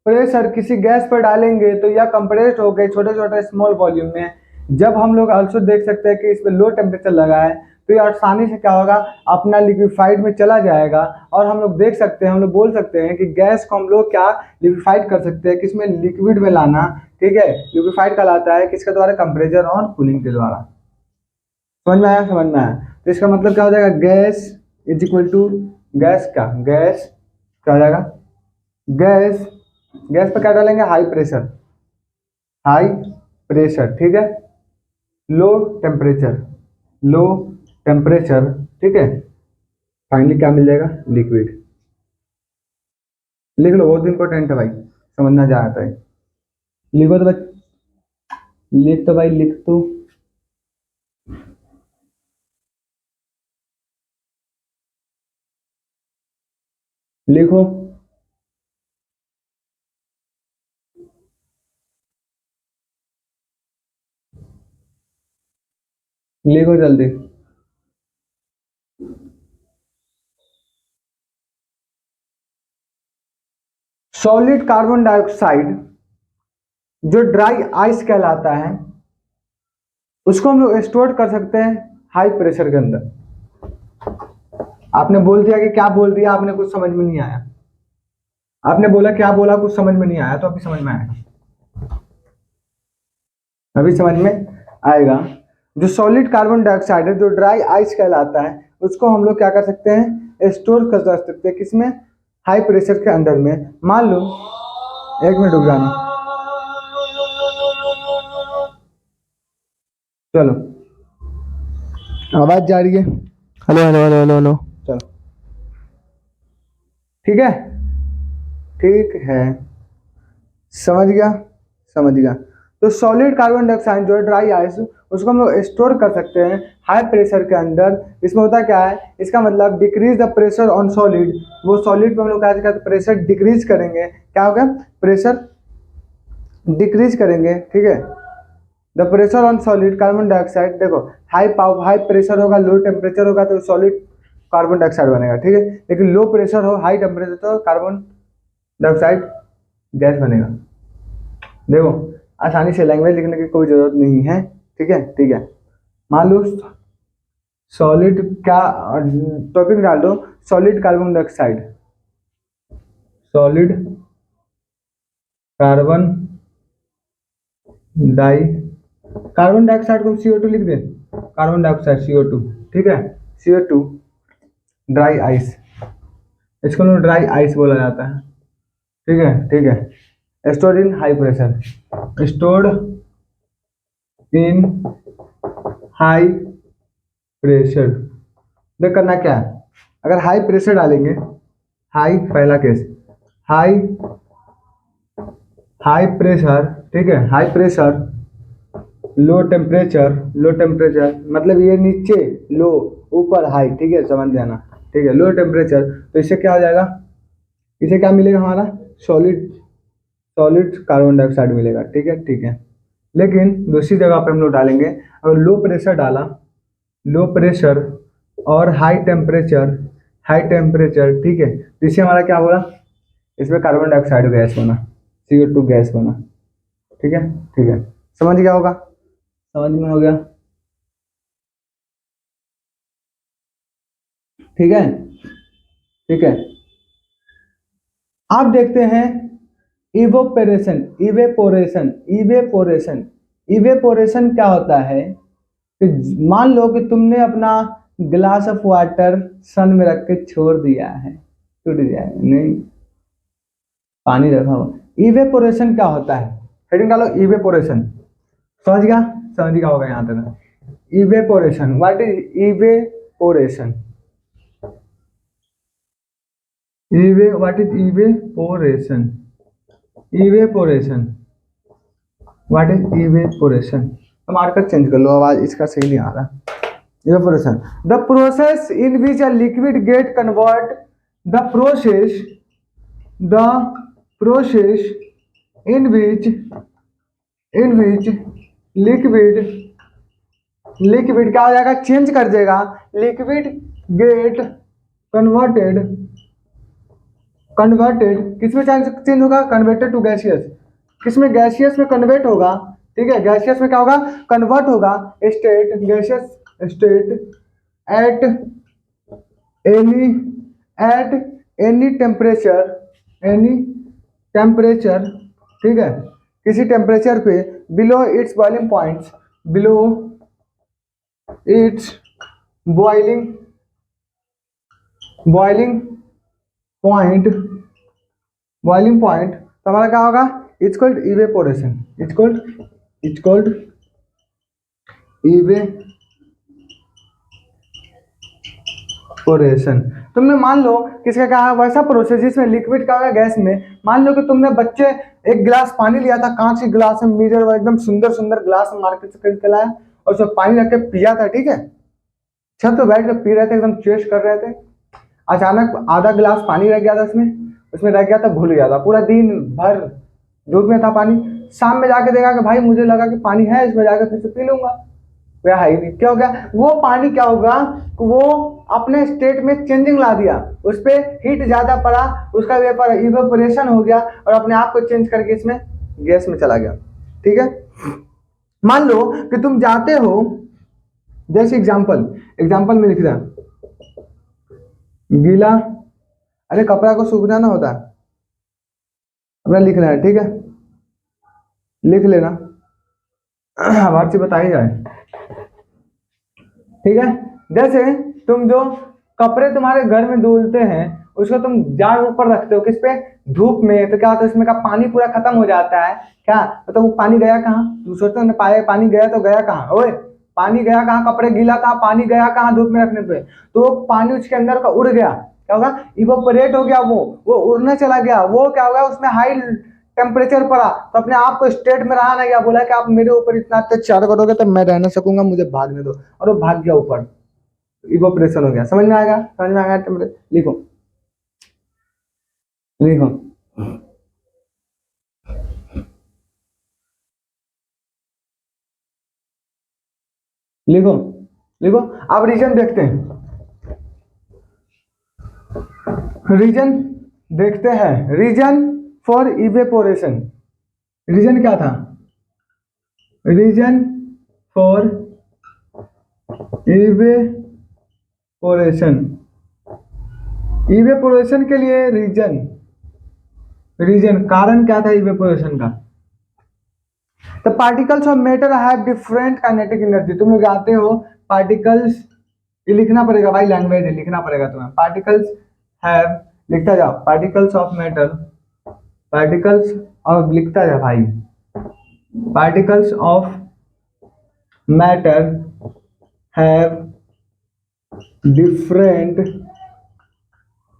प्रेशर किसी गैस पर डालेंगे तो यह कंप्रेस्ड हो गए छोटे छोटे स्मॉल वॉल्यूम में। जब हम लोग आल्सो देख सकते हैं कि इस पर लो टेम्परेचर लगा है तो ये आसानी से क्या होगा, अपना लिक्विफाइड में चला जाएगा, और हम लोग देख सकते हैं, हम लोग बोल सकते हैं कि गैस को हम लोग क्या लिक्विफाइड कर सकते हैं, किसमें, लिक्विड में लाना, ठीक है, लिक्विफाइड कहलाता है किसके द्वारा, कंप्रेसर और कूलिंग के द्वारा। समझ में आया, तो इसका मतलब क्या हो जाएगा, gas is equal to gas क्या हो जाएगा, गैस पर क्या डालेंगे, हाई प्रेशर, ठीक है, लो टेम्परेचर, ठीक है, फाइनली क्या मिल जाएगा, लिक्विड। लिख लो, बहुत इंपॉर्टेंट है भाई, समझना चाहता है, लिखो तो भाई, लिख तो लिखो, लिखो जल्दी। सॉलिड कार्बन डाइऑक्साइड जो ड्राई आइस कहलाता है, उसको हम लोग स्टोर कर सकते हैं हाई प्रेशर के अंदर। आपने बोल दिया कि क्या बोल दिया, आपने कुछ समझ में नहीं आया, आपने बोला क्या बोला, कुछ समझ में नहीं आया, तो अभी समझ में आएगा, अभी समझ में आएगा। जो सॉलिड कार्बन डाइऑक्साइड है जो ड्राई आइस कहलाता है, उसको हम लोग क्या कर सकते हैं, स्टोर कर सकते हैं, किसमें, हाई प्रेशर के अंदर में। मान लो, एक मिनट रुक जाना, चलो आवाज जा रही है, hello hello hello hello hello. चलो ठीक है, समझ गया। तो सॉलिड कार्बन डाइऑक्साइड जो है ड्राई आइस, उसको हम लोग स्टोर कर सकते हैं हाई प्रेशर के अंदर। इसमें होता क्या है, इसका मतलब decrease the pressure on solid, वो सॉलिड पे हम लोग क्या करते हैं, प्रेशर डिक्रीज करेंगे, क्या होगा, प्रेशर डिक्रीज करेंगे, ठीक है। The pressure on solid carbon dioxide, देखो हाई प्रेशर होगा, लो टेम्परेचर होगा तो सॉलिड कार्बन डाइऑक्साइड बनेगा, ठीक है, लेकिन लो प्रेशर हो, हाई टेम्परेचर, तो कार्बन डाइऑक्साइड गैस बनेगा। देखो आसानी से लैंग्वेज लिखने की कोई जरूरत नहीं है, ठीक है। मान लो सॉलिड, क्या टॉपिक डाल दो, solid carbon dioxide, solid carbon dioxide को CO2 लिख दे, कार्बन डाइऑक्साइड CO2, ठीक है, CO2 ड्राई आइस, इसको ड्राई आइस बोला जाता है, ठीक है। Stored in high pressure, stored in high pressure. देख करना क्या है, अगर हाई प्रेशर डालेंगे, हाई, पहला केस, हाई प्रेशर, ठीक है, हाई प्रेशर, लो टेम्परेचर मतलब ये नीचे लो, ऊपर हाई, ठीक है, समझ जाना, ठीक है, लो टेम्परेचर, तो इससे क्या हो जाएगा, इसे क्या मिलेगा हमारा, सॉलिड सॉलिड कार्बन डाइऑक्साइड मिलेगा। ठीक है, ठीक है। लेकिन दूसरी जगह पे हम लोग डालेंगे, अगर लो प्रेशर डाला, लो प्रेशर और हाई टेम्परेचर, ठीक है, तो इससे हमारा क्या होगा, इसमें कार्बन डाइऑक्साइड गैस बना, CO2 गैस बना। ठीक है, ठीक है, समझ गया होगा, समझ में हो गया। ठीक है, ठीक है। आप देखते हैं इवोपरेशन, इवेपोरेशन क्या होता है कि मान लो कि तुमने अपना ग्लास ऑफ वाटर सन में रख के छोड़ दिया है, टूट जाए नहीं, पानी रखा हुआ। इवेपोरेशन क्या होता है, हेडिंग डालो इवेपोरेशन। समझ गया, समझ गया होगा यहाँ तक। Evaporation, what is evaporation, what is evaporation, evaporation, what is evaporation. तो मार्कर चेंज कर लो, आवाज इसका सही नहीं आ रहा। Evaporation, the process in which a liquid get convert, the process, the process in which liquid, liquid क्या हो जाएगा, चेंज कर देगा, लिक्विड गेट कन्वर्टेड, कन्वर्टेड किसमें चेंज होगा, कन्वर्टेड टू गैसियस, किसमें, गैसियस में कन्वर्ट होगा। ठीक है, गैसियस में क्या होगा, कन्वर्ट होगा, state, gaseous state at any, at any temperature, any temperature, ठीक है, किसी टेम्परेचर पे, below it's boiling points, below it's boiling, boiling point, boiling point, तो हमारा क्या होगा, it's called evaporation, it's called evaporation. तुमने मान लो किसका क्या है, वैसा प्रोसेस जिसमें लिक्विड का होगा गैस में। मान लो कि तुमने बच्चे एक गिलास पानी लिया था, कांच के गिलास में, मिरर एकदम सुंदर सुंदर गिलास मार्केट से खरीद के लाया, और उसमें पानी रख के पिया था। ठीक है, छत पे बैठ के पी रहे थे, एकदम चेस्ट कर रहे थे, अचानक आधा गिलास पानी रह गया था उसमें, उसमें रह गया था, घुल गया था, पूरा दिन भर धूप में था पानी। शाम में जाके देखा कि भाई मुझे लगा कि पानी है इसमें, जाकर फिर से पी लूंगा, वह है ही नहीं। क्या हो गया, वो पानी क्या होगा, वो अपने स्टेट में चेंजिंग ला दिया, उस पर हीट ज्यादा पड़ा, उसका वेपर इवेपोरेशन हो गया, और अपने आप को चेंज करके इसमें गैस में चला गया। ठीक है, मान लो कि तुम जाते हो, जैसे एग्जाम्पल, एग्जाम्पल में लिख दिया गीला, अरे कपड़ा को सूखना ना होता, अपना लिखना है। ठीक है, लिख लेना, हमारी से बताई जाए। ठीक है, जैसे तुम जो कपड़े तुम्हारे घर में धुलते हैं, उसको तुम जाड़ ऊपर रखते हो, किस पे, धूप में, तो क्या होता है इसमें का पानी पूरा खत्म हो जाता है। क्या मतलब, वो पानी गया कहाँ, तू सोचते हो ना, पाए पानी गया तो गया कहाँ, ओए पानी गया कहाँ, कपड़े गीला था, पानी गया कहाँ धूप में रखने पे, तो वो पानी उसके अंदर का उड़ गया, क्या होगा, इवोपरेट हो गया, वो उड़ने चला गया, वो क्या होगा, उसमें हाई टेम्परेचर पड़ा, तो अपने आप को स्टेट में रहा ना गया, बोला कि आप मेरे ऊपर इतना अत्याचार करोगे तो मैं रह ना सकूंगा, मुझे भागने दो, और वो भाग गया ऊपर, इवोपरेशन हो गया। समझ में आएगा, समझ में आएगा, टेम्परेचर लिखो, लिखो, लिखो, लिखो। अब रीजन देखते हैं, रीजन देखते हैं, रीजन फॉर इवेपोरेशन, रीजन क्या था, रीजन फॉर इवेपोरेशन, इवेपोरेशन के लिए रीजन, रीजन कारण क्या था इवेपोरेशन का, the particles of matter have different kinetic energy. तुम लोग जानते हो पार्टिकल्स, ये लिखना पड़ेगा भाई, लैंग्वेज है, लिखना पड़ेगा तुम्हें, पार्टिकल्स हैव, लिखता जाओ, particles of matter, particles of, लिखता जाओ भाई, particles of matter have different,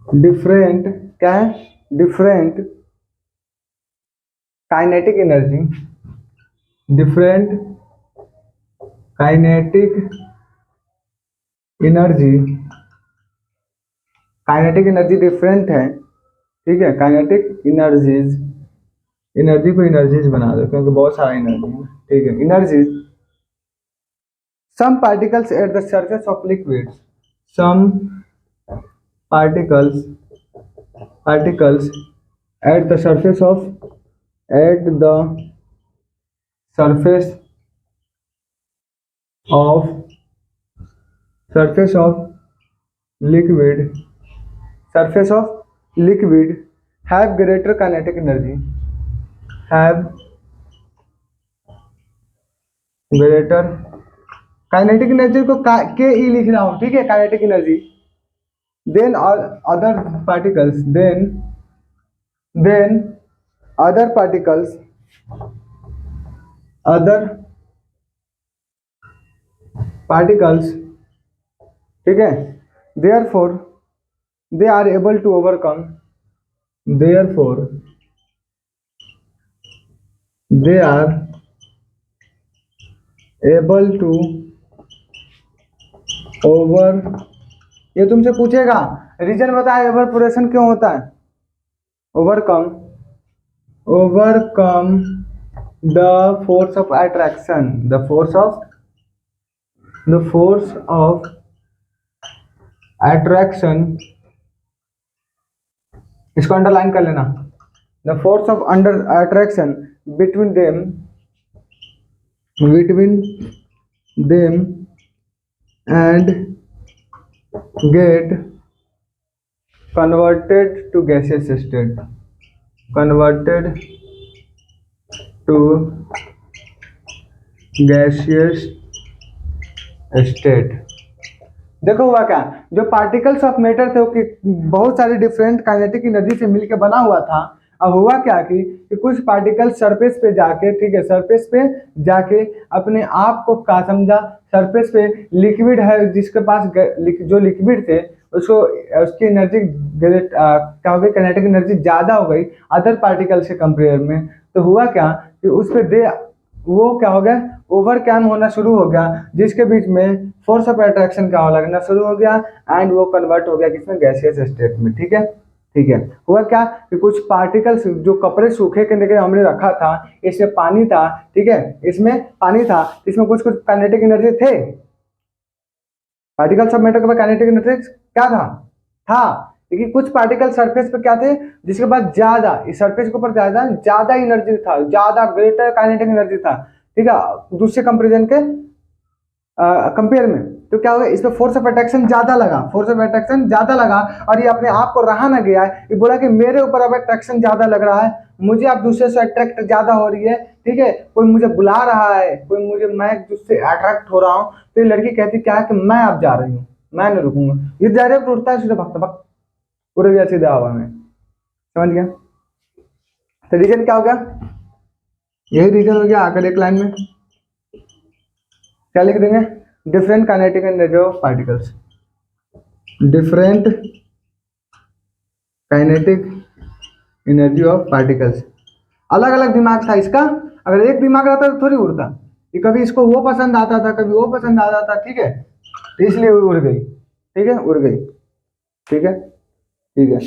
different क्या है, different kinetic energy, different kinetic energy, kinetic energy different है ठीक है, काइनेटिक इनर्जीज, एनर्जी को एनर्जीज बना दो क्योंकि बहुत सारा एनर्जी है, ठीक है, energies. Some particles at the surface of liquid, some particles particles at the surface of at the surface of surface of liquid surface of liquid have greater kinetic energy, have greater kinetic energy को K E लिख रहा हूँ, ठीक है, kinetic energy than other particles, than other particles, other particles, ठीक है, therefore they are able to overcome, therefore they are able to over, ये तुमसे पूछेगा रीजन बताए एवरपोरेशन क्यों होता है, overcome, overcome the force of attraction, the force of attraction, इसको अंडरलाइन कर लेना, the force of under attraction between them and get converted to gaseous state, converted to gaseous state। देखो हुआ क्या, जो पार्टिकल्स ऑफ मैटर थे वो कि बहुत सारे डिफरेंट काइनेटिक एनर्जी से मिलकर बना हुआ था। अब हुआ क्या कि कुछ पार्टिकल सरफेस पे जाके, ठीक है, सरफेस पे जाके अपने आप को क्या समझा, सरफेस पे लिक्विड है जिसके पास जो लिक्विड थे उसको उसकी एनर्जी क्या हो गई, काइनेटिक एनर्जी ज़्यादा हो गई अदर पार्टिकल से कंपेयर में। तो हुआ क्या कि उस पर वो क्या हो गया, ओवर कैम होना शुरू हो गया, जिसके बीच में फोर्स ऑफ अट्रैक्शन क्या हो लगना शुरू हो गया एंड वो कन्वर्ट हो गया किसमें, गैसियस स्टेट में। ठीक है, ठीक है। हुआ क्या कि कुछ पार्टिकल्स जो कपड़े सूखे के लिए हमने रखा था, इसमें पानी था, ठीक है, इसमें पानी था, इसमें कुछ कुछ काइनेटिक एनर्जी थे, पार्टिकल्स ऑफ मैटर के पास काइनेटिक एनर्जी क्या था, लेकिन कुछ पार्टिकल सरफेस पे क्या थे जिसके पास ज्यादा, इस सरफेस के ऊपर ज्यादा एनर्जी था, ज्यादा ग्रेटर काइनेटिक एनर्जी था, ठीक है, दूसरे कंपेरिजन के कंपेयर में। तो क्या होगा, इसमें फोर्स ऑफ अट्रैक्शन ज्यादा लगा, फोर्स ऑफ अट्रैक्शन ज्यादा लगा और ये अपने आप को रहा ना गया है, ये बोला कि मेरे ऊपर अब अट्रैक्शन ज्यादा लग रहा है, मुझे अब दूसरे से अट्रैक्ट ज्यादा हो रही है, ठीक है, कोई मुझे बुला रहा है, कोई मुझे, मैं जिससे अट्रैक्ट हो रहा हूँ। तो ये लड़की कहती क्या है कि मैं अब जा रही हूँ, मैं नहीं रुकूंगा, ये डायरेक्ट उठता है सीधे भक्त भक्त पूरे गया सीधा हवा में, समझ गया। तो रीजन क्या हो गया, यही रीजन हो गया। आकर एक लाइन में क्या लिख देंगे, different kinetic energy of particles, different kinetic energy of particles. अलग अलग दिमाग था इसका, अगर एक दिमाग रहता तो थोड़ी उड़ता, कि कभी इसको वो पसंद आता था, कभी वो पसंद आता था, ठीक है, तो इसलिए वो उड़ गई, ठीक है, उड़ गई, ठीक है, ठीक है।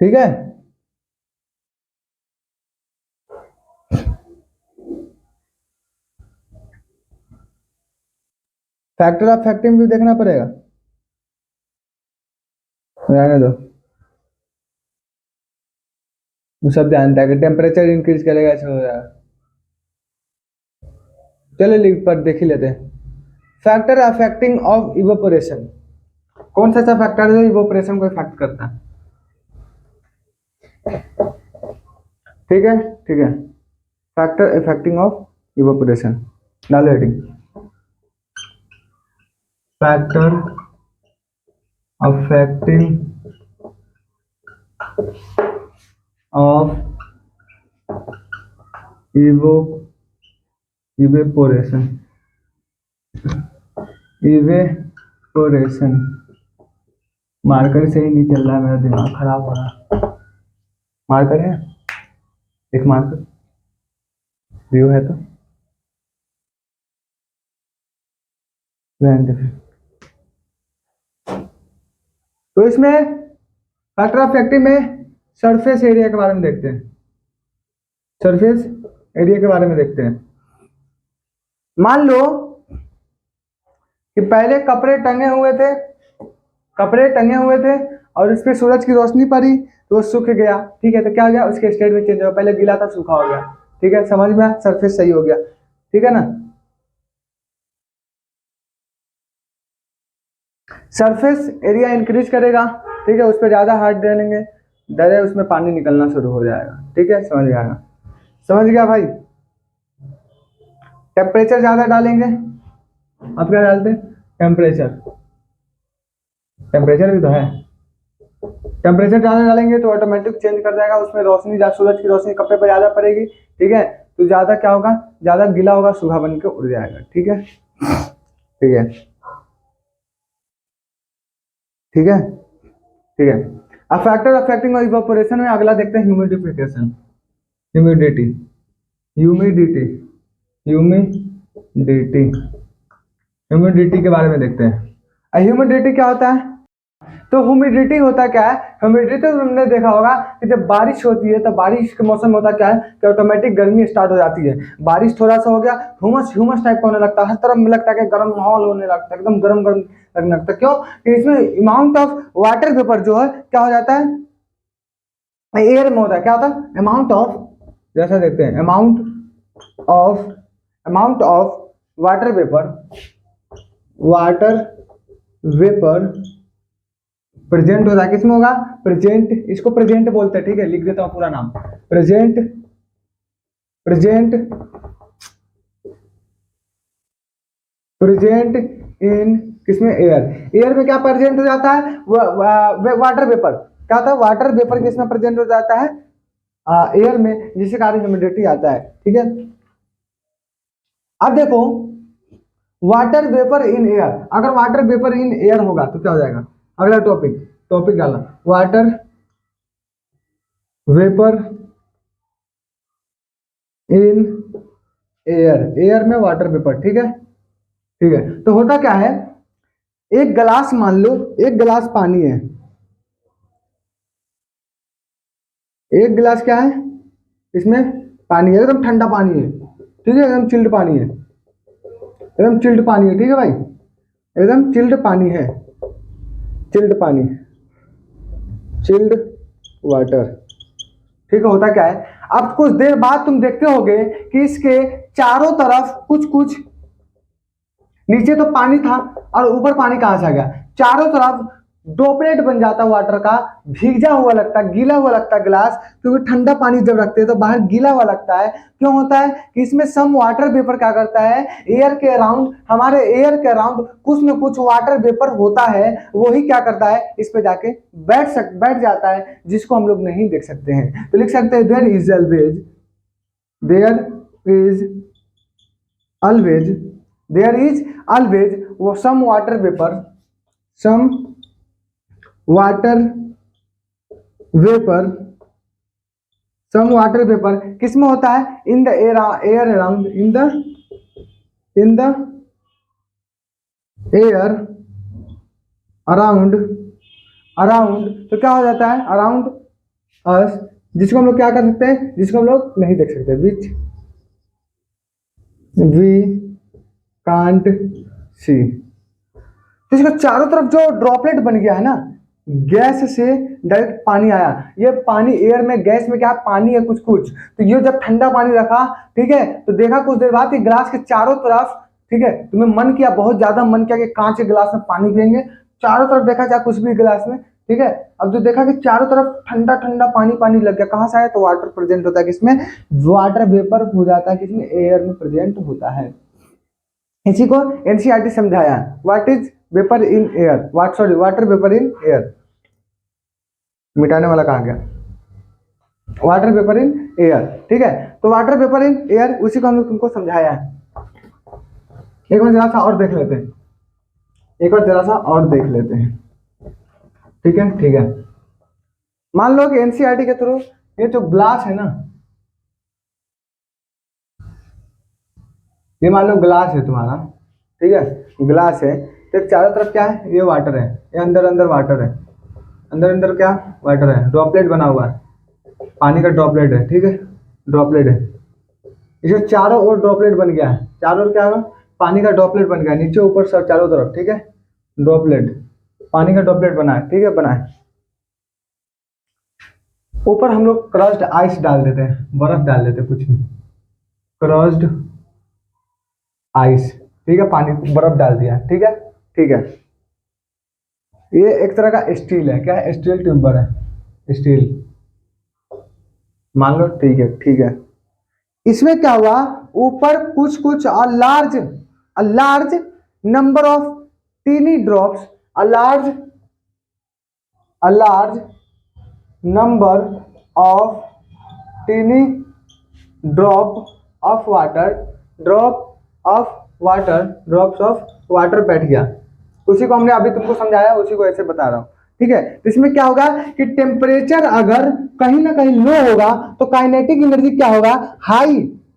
ठीक है, फैक्टर ऑफ फैक्टिंग भी देखना पड़ेगा, रहने दो, वो सब जानता है कि टेम्परेचर इंक्रीज करेगा ऐसा हो जाएगा। चलो लिख पर देख ही लेते हैं। फैक्टर अफेक्टिंग ऑफ इवोपोरेशन, कौन सा ऐसा फैक्टर है जो इवोपोरेशन को इफेक्ट करता है, ठीक है, ठीक है, फैक्टर अफेक्टिंग ऑफ इवोपोरेशन, डालो heading, factor affecting of evaporation, evaporation, marker से ही नहीं चल रहा है, मेरा दिमाग खराब हो रहा है। मार्कर है, एक मार्कर व्यू है तो रहने दे फिर। तो इसमें फैक्टर ऑफ इफेक्टिव में सरफेस एरिया के बारे में देखते हैं। सरफेस एरिया के बारे में देखते हैं। मान लो कि पहले कपड़े टंगे हुए थे, कपड़े टंगे हुए थे और इस पे सूरज की रोशनी पड़ी तो वो सूख गया, ठीक है। तो क्या हो गया, उसके स्टेट में चेंज हो, पहले गीला था सूखा हो गया, ठीक है। समझ में, सरफेस सही हो गया, ठीक है ना। सरफेस एरिया इंक्रीज करेगा, ठीक है, उस पर ज्यादा हार्ड डालेंगे, डरे उसमें पानी निकलना शुरू हो जाएगा, ठीक है। समझ में आएगा, समझ गया भाई। टेम्परेचर ज्यादा डालेंगे, अब क्या डालते हैं, टेम्परेचर, टेम्परेचर भी तो है। टेम्परेचर ज्यादा डालेंगे तो ऑटोमेटिक चेंज कर जाएगा, उसमें रोशनी, सूरज की रोशनी कपड़े पर ज्यादा पड़ेगी, ठीक है। तो ज्यादा क्या होगा, ज्यादा गीला होगा, सूखा बन के उड़ जाएगा, ठीक है, ठीक है, ठीक है, ठीक है। अब फैक्टर अफेक्टिंग इवेपोरेशन में अगला देखते हैं humidification, humidity, humidity, humidity, humidity के बारे में देखते हैं। ह्यूमिडिटी क्या होता है, तो ह्यूमिडिटी होता क्या है, ह्यूमिडिटी तो तुमने देखा होगा कि जब बारिश होती है तो बारिश के मौसम में होता क्या है कि ऑटोमेटिक गर्मी स्टार्ट हो जाती है। बारिश थोड़ा सा हो गया, ह्यूमस ह्यूमस टाइप का होने लगता है, हर तरफ में लगता है कि गर्म माहौल होने लगता है, एकदम गर्म गर्म लगने लगता है। क्यों, कि इसमें अमाउंट ऑफ वाटर वेपर जो है क्या हो जाता है, एयर में होता है, क्या होता है, अमाउंट ऑफ, जैसा देखते हैं, amount of water vapour, water vapour present होता है, किसमें होगा, प्रेजेंट, इसको प्रेजेंट बोलते हैं, ठीक है। लिख देता हूं पूरा नाम, प्रेजेंट, प्रेजेंट, प्रेजेंट इन, किसमें, एयर, एयर में क्या प्रेजेंट हो जाता है, वाटर वेपर, क्या होता है, वाटर वेपर किसमें प्रेजेंट हो जाता है, एयर में, जिसके कारण ह्यूमिडिटी आता है, ठीक है। अब देखो, वाटर वेपर इन एयर, अगर वाटर वेपर इन एयर होगा तो क्या हो जाएगा, अगला टॉपिक, टॉपिक डालना, water vapour in air, air में वाटर वेपर, ठीक है, ठीक है। तो होता क्या है, एक गिलास, मान लो एक गिलास पानी है, एक गिलास क्या है, इसमें पानी है, एकदम ठंडा पानी है, ठीक है, एकदम चिल्ड पानी है, एकदम चिल्ड पानी है, ठीक है भाई, एकदम चिल्ड पानी है, चिल्ड पानी, चिल्ड वाटर, ठीक है। होता क्या है, अब कुछ देर बाद तुम देखते होगे कि इसके चारों तरफ कुछ कुछ, नीचे तो पानी था और ऊपर पानी कहां से आ गया, चारों तरफ ड्रॉपलेट बन जाता है वाटर का, भीगा हुआ लगता है, गीला हुआ लगता है गिलास, क्योंकि ठंडा पानी जब रखते हैं तो बाहर गीला हुआ लगता है। क्यों होता है कि इसमें सम वाटर वेपर क्या करता है, एयर के अराउंड, हमारे एयर के अराउंड कुछ न कुछ वाटर वेपर होता है, वही क्या करता है, इस पे जाके बैठ जाता है, जिसको हम लोग नहीं देख सकते हैं। तो लिख सकते हैं, there is always, there is always, there is always वो some water vapour, some water vapour, some water vapour किसमें होता है, in the air, air around, in the air around, around, तो क्या हो जाता है, अराउंड अस, जिसको हम लोग क्या कर सकते हैं, जिसको हम लोग नहीं देख सकते, विच वी कांट सी। तो इसका चारों तरफ जो ड्रॉपलेट बन गया है ना, गैस से डायरेक्ट पानी आया, ये पानी एयर में, गैस में क्या पानी है कुछ कुछ, तो ये जब ठंडा पानी रखा, ठीक है, तो देखा कुछ देर बाद गिलास के चारों तरफ, ठीक है, तुम्हें मन किया, बहुत ज्यादा मन किया कि कांच के गिलास में पानी पियेंगे, चारों तरफ देखा चाहे कुछ भी गिलास में, ठीक है। अब जो देखा कि चारों तरफ ठंडा ठंडा पानी पानी लग गया, कहां से आया, तो वाटर प्रेजेंट होता है, किसमें, वाटर वेपर हो जाता है, किसमें, एयर में प्रेजेंट होता है। इसी को एनसीईआरटी समझाया, what is vapour in air, water vapour in air, मिटाने वाला कहाँ गया, वाटर वेपर इन एयर, ठीक है। तो वाटर वेपर इन एयर, उसी को हम लोग तुमको समझाया है। एक बार जरा सा और देख लेते हैं, एक बार जरा सा और देख लेते हैं। ठीक है, ठीक है। मान लो कि एनसीईआरटी के थ्रू ये जो ग्लास है ना, ये मान लो ग्लास है तुम्हारा, ठीक है, ग्लास है, तो चारों तरफ क्या है, ये वाटर है, ये अंदर अंदर वाटर है, अंदर अंदर क्या वाटर है, ड्रॉपलेट बना हुआ है, पानी का ड्रॉपलेट है, ठीक है, ड्रॉपलेट है, इसे चारों ओर ड्रॉपलेट बन गया है, चारों ओर क्या होगा, पानी का ड्रॉपलेट बन गया, नीचे ऊपर सब चारों तरफ, ठीक है, ड्रॉपलेट, पानी का ड्रॉपलेट बना है, ठीक है, बना है। ऊपर हम लोग क्रस्ड आइस डाल देते हैं, बर्फ डाल देते हैं, कुछ भी, क्रस्ड आइस, ठीक है, पानी बर्फ डाल दिया, ठीक है, ठीक है। ये एक तरह का स्टील है, क्या है, स्टील टिम्बर है, स्टील मान लो, ठीक है, ठीक है। इसमें क्या हुआ, ऊपर कुछ कुछ a large number of tiny drops, a large number of tiny drop of water drops of water बैठ गया। उसी को हमने अभी तुमको समझाया, उसी को ऐसे बता रहा हूँ, ठीक है। तो इसमें क्या होगा कि टेम्परेचर अगर कहीं ना कहीं लो होगा तो काइनेटिक एनर्जी क्या होगा, हाई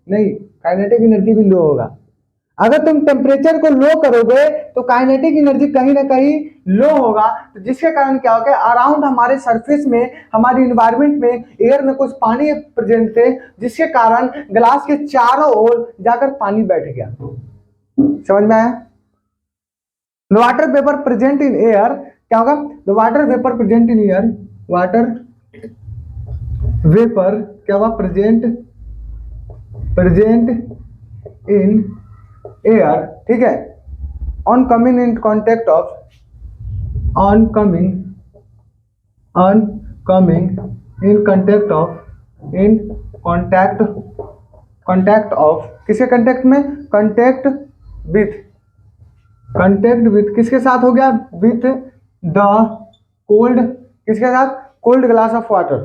नहीं, काइनेटिक एनर्जी भी लो होगा। अगर तुम टेम्परेचर को लो करोगे तो काइनेटिक एनर्जी कहीं ना कहीं लो होगा, तो जिसके कारण क्या होगा, अराउंड हमारे सरफेस में, हमारी इन्वायरमेंट में, एयर में कुछ पानी प्रेजेंट थे, जिसके कारण ग्लास के चारों ओर जाकर पानी बैठ गया। समझ में आया? The water vapour present in air क्या होगा, the water vapour present in air, water vapour क्या हुआ, प्रेजेंट इन एयर, ठीक है, on coming in contact of in contact of किसके कांटेक्ट में, कांटेक्ट विथ किसके साथ हो गया, विथ द कोल्ड, किसके साथ, cold glass of water,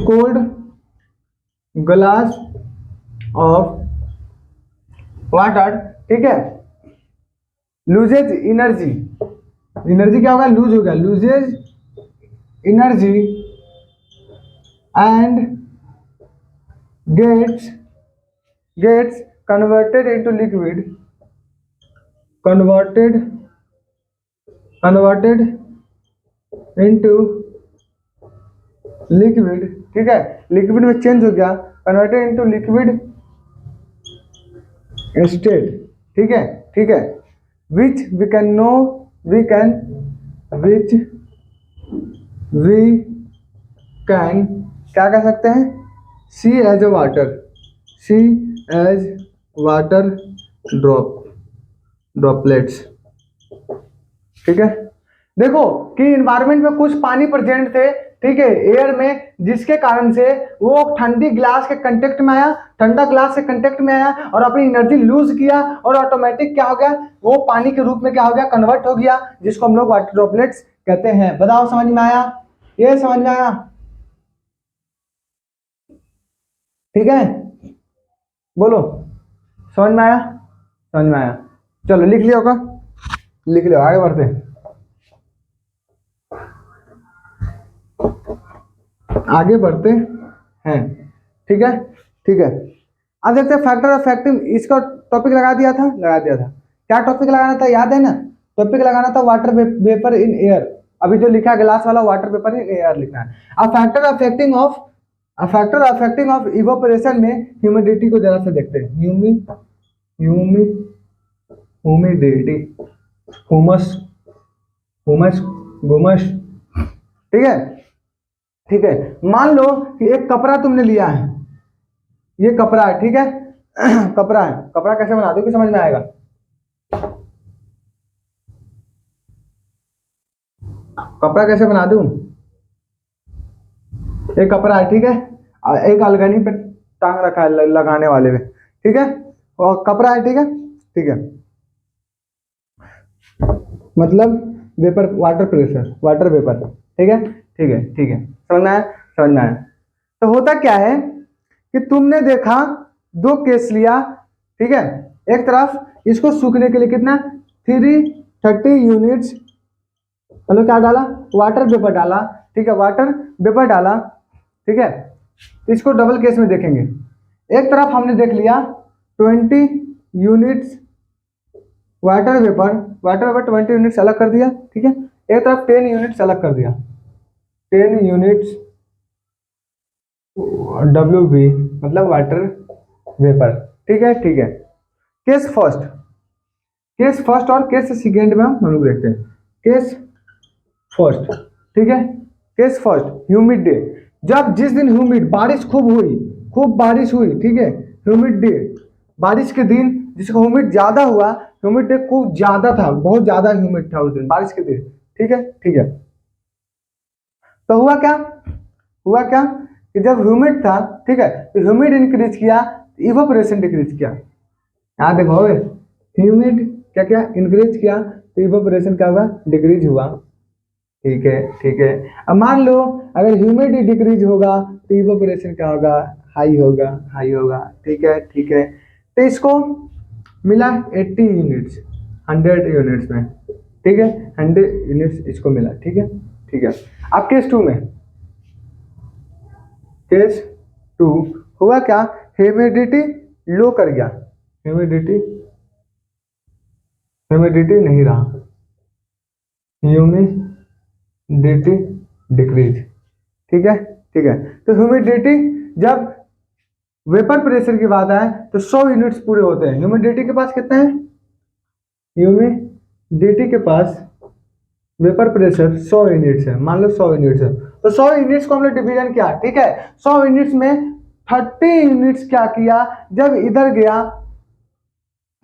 cold glass of water, ठीक है, लूजेज एनर्जी क्या होगा, लूज हो गया, loses energy and gets converted into liquid, converted into liquid, ठीक है, लिक्विड में चेंज हो गया, कन्वर्टेड इनटू लिक्विड स्टेट, ठीक है, ठीक है, विच वी कैन क्या कह सकते हैं, सी एज वाटर ड्रॉपलेट्स, ठीक है। देखो कि इन्वायरमेंट में कुछ पानी प्रेजेंट थे, ठीक है, एयर में, जिसके कारण से वो ठंडी ग्लास के कांटेक्ट में आया, ठंडा ग्लास से कांटेक्ट में आया और अपनी एनर्जी लूज किया और ऑटोमेटिक क्या हो गया, वो पानी के रूप में क्या हो गया, कन्वर्ट हो गया, जिसको हम लोग वाटर ड्रॉपलेट्स कहते हैं। बताओ समझ में आया, ये समझ में आया, ठीक है, बोलो समझ में आया, समझ में आया, चलो लिख लियो का, लिख लियो, आगे बढ़ते हैं, आगे बढ़ते हैं, ठीक है, ठीक है। अब देखते हैं फैक्टर ऑफ इफेक्टिव, इसका टॉपिक लगा दिया था, क्या टॉपिक लगाना था, याद है ना, टॉपिक लगाना था वाटर वेपर इन एयर, अभी जो लिखा है ग्लास वाला, वाटर वेपर इन एयर लिखना है। अब फैक्टर अफेक्टिंग ऑफ इवोपरेशन में ह्यूमिडिटी को जरा से देखते हैं, ह्यूमिडिटी, गुमस, ठीक है, ठीक है। मान लो कि एक कपड़ा तुमने लिया है, ये कपड़ा है, ठीक है, कपड़ा कैसे बना दो कि समझ में आएगा, कपड़ा कैसे बना दूं, एक कपड़ा है, ठीक है, एक अलगनी पे टांग रखा है लगाने वाले में, ठीक है, और कपड़ा है, ठीक है, ठीक है, मतलब वेपर, वाटर वेपर, ठीक है, ठीक है, ठीक है, समझ में आया। तो होता क्या है कि तुमने देखा, दो केस लिया, ठीक है, एक तरफ इसको सूखने के लिए कितना 330 यूनिट्स मतलब क्या डाला, वाटर वेपर डाला, ठीक है, वाटर वेपर डाला, ठीक है। तो इसको डबल केस में देखेंगे। एक तरफ हमने देख लिया 20 यूनिट्स वाटर वेपर 20 यूनिट्स अलग कर दिया, ठीक है। एक तरफ 10 यूनिट्स अलग कर दिया, 10 यूनिट्स WV मतलब वाटर वेपर, ठीक है, ठीक है। केस फर्स्ट और केस सेकेंड में हम लोग देखते हैं। केस फर्स्ट, ठीक है। केस फर्स्ट, ह्यूमिड डे, जब जिस दिन ह्यूमिड बारिश खूब बारिश हुई, ठीक है, ह्यूमिड डे, बारिश के दिन जिसका ह्यूमिड ज्यादा हुआ, ह्यूमिड डे खूब ज्यादा था, बहुत ज्यादा ह्यूमिड था उस दिन बारिश के दिन, ठीक है, ठीक है। तो हुआ क्या कि जब ह्यूमिड था, ठीक है, तो ह्यूमिड इंक्रीज किया, इवोपरेशन डिक्रीज किया। यहाँ देखो, ह्यूमिड क्या क्या इंक्रीज किया, तो इवोपरेशन क्या हुआ, डिक्रीज हुआ, ठीक है, ठीक है। अब मान लो अगर ह्यूमिड डिक्रीज होगा तो इवोपरेशन क्या होगा, हाई होगा, ठीक है, ठीक है। तो इसको मिला 80 यूनिट्स 100 यूनिट्स में, ठीक है, 100 यूनिट्स इसको मिला, ठीक है, ठीक है। अब केस टू हुआ क्या, ह्यूमिडिटी लो कर गया, ह्यूमिडिटी नहीं रहा, ह्यूमिडिटी डिक्रीज, ठीक है, ठीक है। तो ह्यूमिडिटी जब वेपर प्रेशर की बात आए तो 100 यूनिट्स पूरे होते हैं। ह्यूमिडिटी के पास कितने हैं, ह्यूमिडिटी के पास वेपर प्रेशर 100 यूनिट्स है, मान लो 100 यूनिट्स है, तो 100 यूनिट्स को हमने डिवीजन किया, ठीक है। 100 यूनिट्स में 30 यूनिट्स क्या किया, जब इधर गया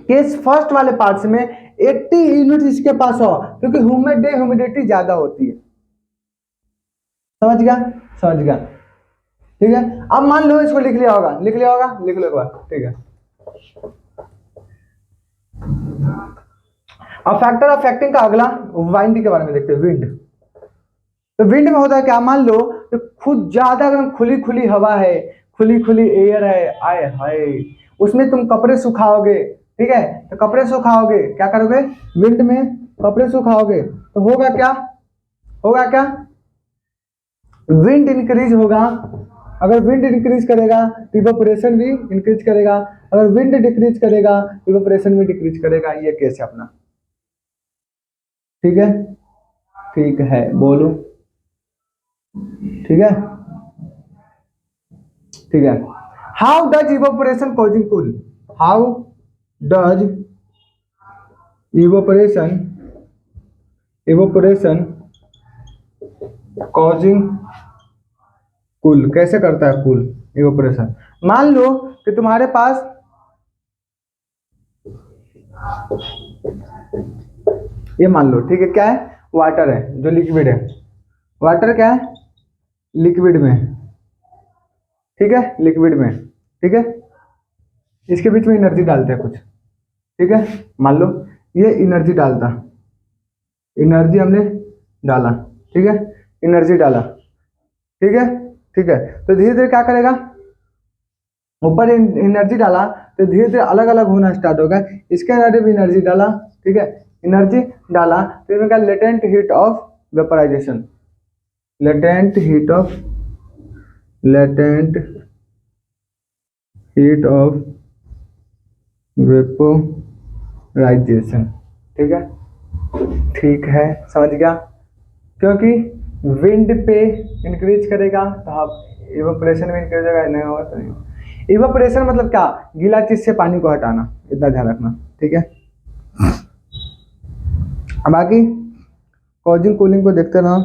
केस फर्स्ट वाले पार्ट्स में 80 यूनिट्स इसके पास हो, क्योंकि ह्यूमिडिटी ज्यादा होती है। समझ गया, ठीक है। अब मान लो इसको लिख लिया होगा, लिख लो एक बार, ठीक है। अब फैक्टर ऑफ अफेक्टिंग का अगला वाइंड के बारे में देखते हैं, विंड। तो विंड में होता है क्या, मान लो तो खुद ज्यादा अगर खुली हवा है, खुली एयर है, आए हाय, उसमें तुम कपड़े सुखाओगे, ठीक है, तो कपड़े सुखाओगे, क्या करोगे, विंड में कपड़े सुखाओगे, तो होगा क्या, विंड इंक्रीज होगा। अगर विंड इंक्रीज करेगा तो इवेपोरेशन भी इंक्रीज करेगा, अगर विंड डिक्रीज करेगा इवेपोरेशन भी डिक्रीज करेगा। ये केस है अपना, ठीक है, बोलो, ठीक है। How does evaporation causing cool, how does evaporation causing cool, कैसे करता है कूल इवेपोरेशन। मान लो कि तुम्हारे पास ये मान लो, ठीक है, क्या है, वाटर है जो लिक्विड है, वाटर क्या है, लिक्विड में, ठीक है, लिक्विड में, ठीक है। इसके बीच में एनर्जी डालते हैं कुछ, ठीक है, मान लो ये एनर्जी डालता, एनर्जी हमने डाला, ठीक है, एनर्जी डाला, ठीक है, ठीक है। तो धीरे धीरे क्या करेगा, ऊपर एनर्जी डाला तो धीरे धीरे अलग अलग होना स्टार्ट होगा। इसके अंदर भी एनर्जी डाला, ठीक है, एनर्जी डाला तो इसमें क्या, latent heat of vaporisation, latent heat of vaporisation, ठीक है, समझ गया। क्योंकि विंड पे इंक्रीज करेगा तो आप इवेपोरेशन में इंक्रीज होगा, नहीं होगा तो नहीं। इवेपोरेशन मतलब क्या, गीला चीज से पानी को हटाना, इतना ध्यान रखना, ठीक है। अब बाकी कॉजिंग कूलिंग को देखते रहो,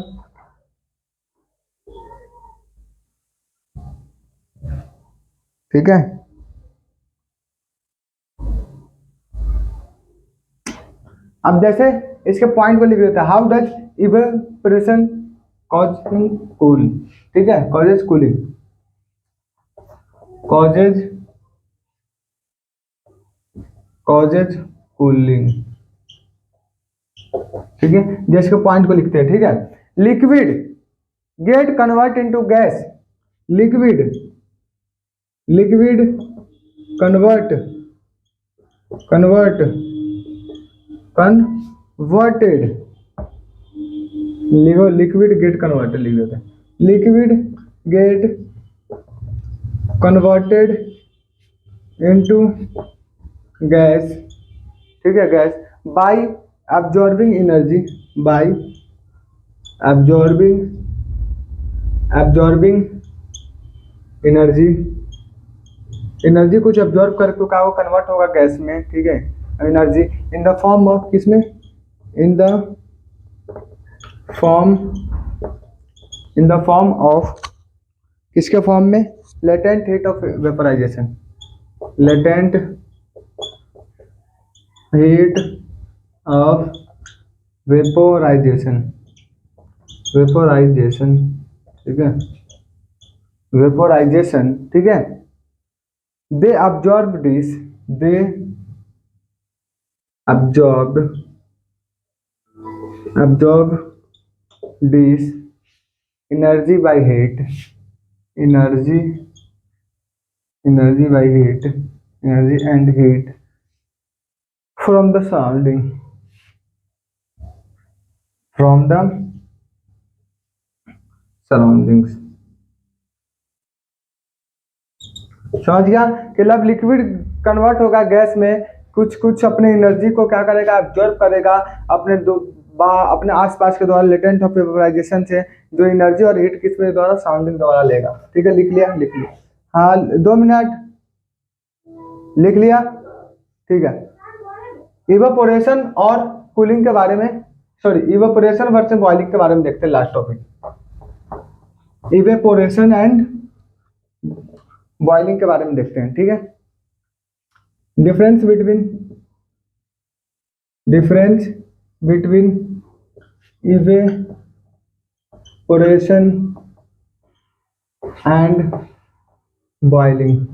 ठीक है। अब जैसे इसके पॉइंट को लिख देते हैं, how does evaporation causing cool, ठीक है, कॉजेज कूलिंग, कॉजेज कूलिंग, ठीक है। जैसे पॉइंट को लिखते हैं, ठीक है, liquid get convert into gas, liquid converted liquid get converted लिख देते हैं, liquid get converted into gas, ठीक है, gas by absorbing energy, by absorbing energy, energy कुछ एब्जॉर्ब करके का वो कन्वर्ट होगा गैस में, ठीक है, energy in the form of किसमें, इन द फॉर्म ऑफ किसके फॉर्म में, latent heat of vaporisation, latent heat of vaporisation, vaporisation, ठीक है, वेपोराइजेशन, ठीक है, दे absorb this, they absorb this energy by heat, energy by heat, energy and heat from the surrounding, from the surroundings। समझ गया कि जब liquid convert होगा gas में, कुछ अपने एनर्जी को क्या करेगा, एब्जॉर्ब करेगा अपने आसपास के द्वारा, लेटेंट ऑफ वेपोराइजेशन से जो एनर्जी और हीट किस के द्वारा, साउंडिंग द्वारा लेगा, ठीक है, लिख लिया, हाँ 2 मिनट लिख लिया, ठीक है। इवेपोरेशन और कूलिंग के बारे में, सॉरी इवेपोरेशन वर्सेस बॉइलिंग के बारे में देखते हैं, last topic evaporation and boiling के बारे में देखते हैं, ठीक है। Difference between evaporation and boiling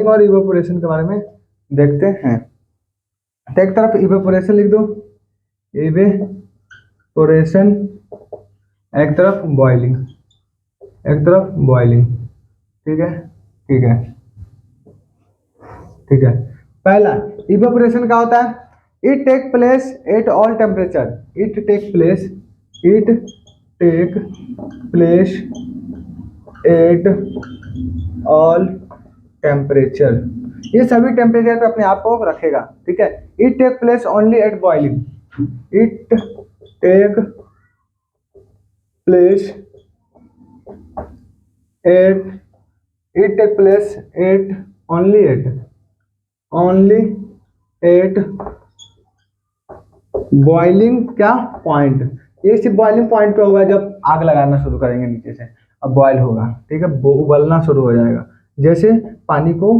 और इवेपोरेशन के बारे में देखते हैं। तो एक तरफ इवेपोरेशन लिख दो, इवेपोरेशन, एक तरफ बॉइलिंग, ठीक है, ठीक है, ठीक है। पहला इवेपोरेशन क्या होता है, it take place at all temperature, it take place at all temperature, ये सभी टेम्परेचर पे अपने आप को रखेगा, ठीक है। It take place only at boiling, it take place at only at boiling क्या पॉइंट, ये सिर्फ बॉइलिंग पॉइंट पे होगा जब आग लगाना शुरू करेंगे नीचे से, अब बॉयल होगा, ठीक है, उबलना शुरू हो जाएगा, जैसे पानी को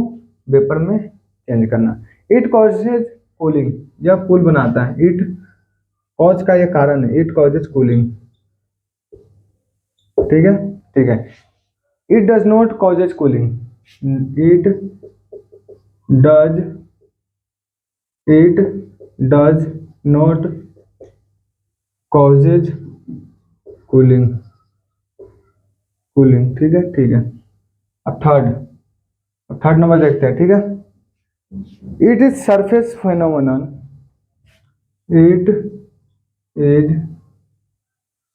वेपर में चेंज करना। इट कॉजेज कूलिंग, जब कूल बनाता है, इट कॉज का ये कारण है, इट कॉजेज कूलिंग, ठीक है, ठीक है। It does not causes cooling, it does not causes cooling, ठीक है, ठीक है। अब थर्ड नंबर देखते हैं, ठीक है। It is surface phenomenon, it is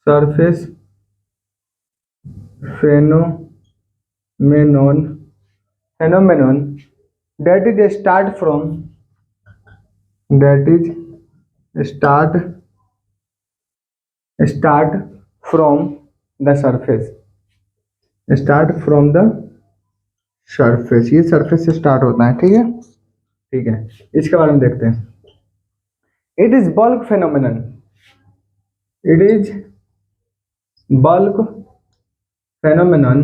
surface phenomenon that is start from the surface, ये सरफेस से स्टार्ट होता है, ठीक है, ठीक है। इसके बारे में देखते हैं। It is bulk phenomenon, it is bulk phenomenon,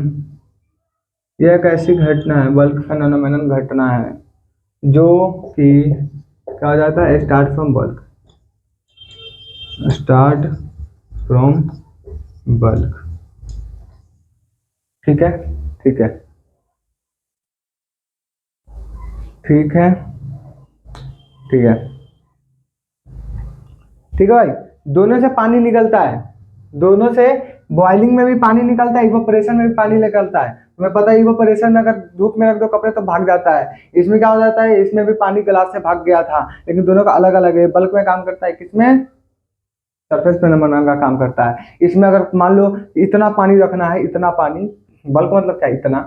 यह एक ऐसी घटना है, बल्क फेनोमेनन घटना है जो कि क्या हो जाता है, स्टार्ट फ्रॉम बल्क, ठीक है, ठीक है, ठीक है, ठीक है, ठीक है भाई। दोनों से पानी निकलता है, दोनों से बॉइलिंग में भी पानी निकलता है, इवेपोरेशन में भी पानी निकलता है। तुम्हें पता है इवेपोरेशन में अगर धूप में रख दो कपड़े तो भाग जाता है, इसमें क्या हो जाता है, इसमें भी पानी गिलास से भाग गया था, लेकिन दोनों का अलग अलग है। बल्क में काम करता है किसमें, सरफेस फेनोमेनन का काम करता है। इसमें अगर मान लो इतना पानी रखना है, इतना पानी, बल्क मतलब क्या, इतना,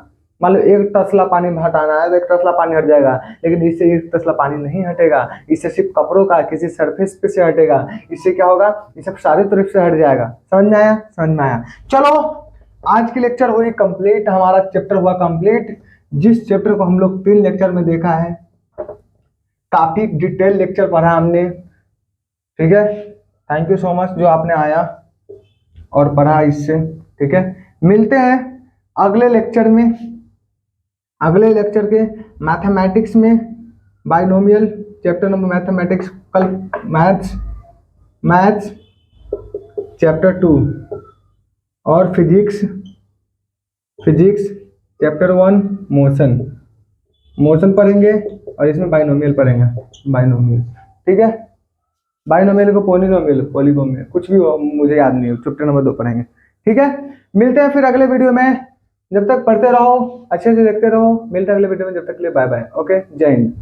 मान लो 1 तसला पानी हटाना है तो 1 तसला पानी हट जाएगा, लेकिन इससे 1 तसला पानी नहीं हटेगा, इससे सिर्फ कपड़ों का किसी सरफेस पे से हटेगा। इससे क्या होगा, ये सब सारे तरफ से हट जाएगा। समझ में आया? समझ में आया। चलो आज की लेक्चर हुई कंप्लीट, हमारा चैप्टर हुआ कंप्लीट। जिस चैप्टर को हम लोग 3 लेक्चर में देखा है, काफी डिटेल लेक्चर पढ़ा हमने, ठीक है। थैंक यू सो मच जो आपने आया और पढ़ा इससे, ठीक है। मिलते हैं अगले लेक्चर में, अगले लेक्चर के मैथमेटिक्स में, बाइनोमियल चैप्टर नंबर मैथमेटिक्स, कल मैथ्स चैप्टर 2 और फिजिक्स चैप्टर 1 मोशन पढ़ेंगे और इसमें बाइनोमियल पढ़ेंगे, बाइनोमियल, ठीक है। बाइनोमियल को पॉलीनोमियल कुछ भी हो, मुझे याद नहीं है, चैप्टर नंबर 2 पढ़ेंगे, ठीक है। मिलते हैं फिर अगले वीडियो में, जब तक पढ़ते रहो, अच्छे से देखते रहो। मिलते हैं अगले वीडियो में, जब तक के लिए बाय बाय, ओके, जय हिंद।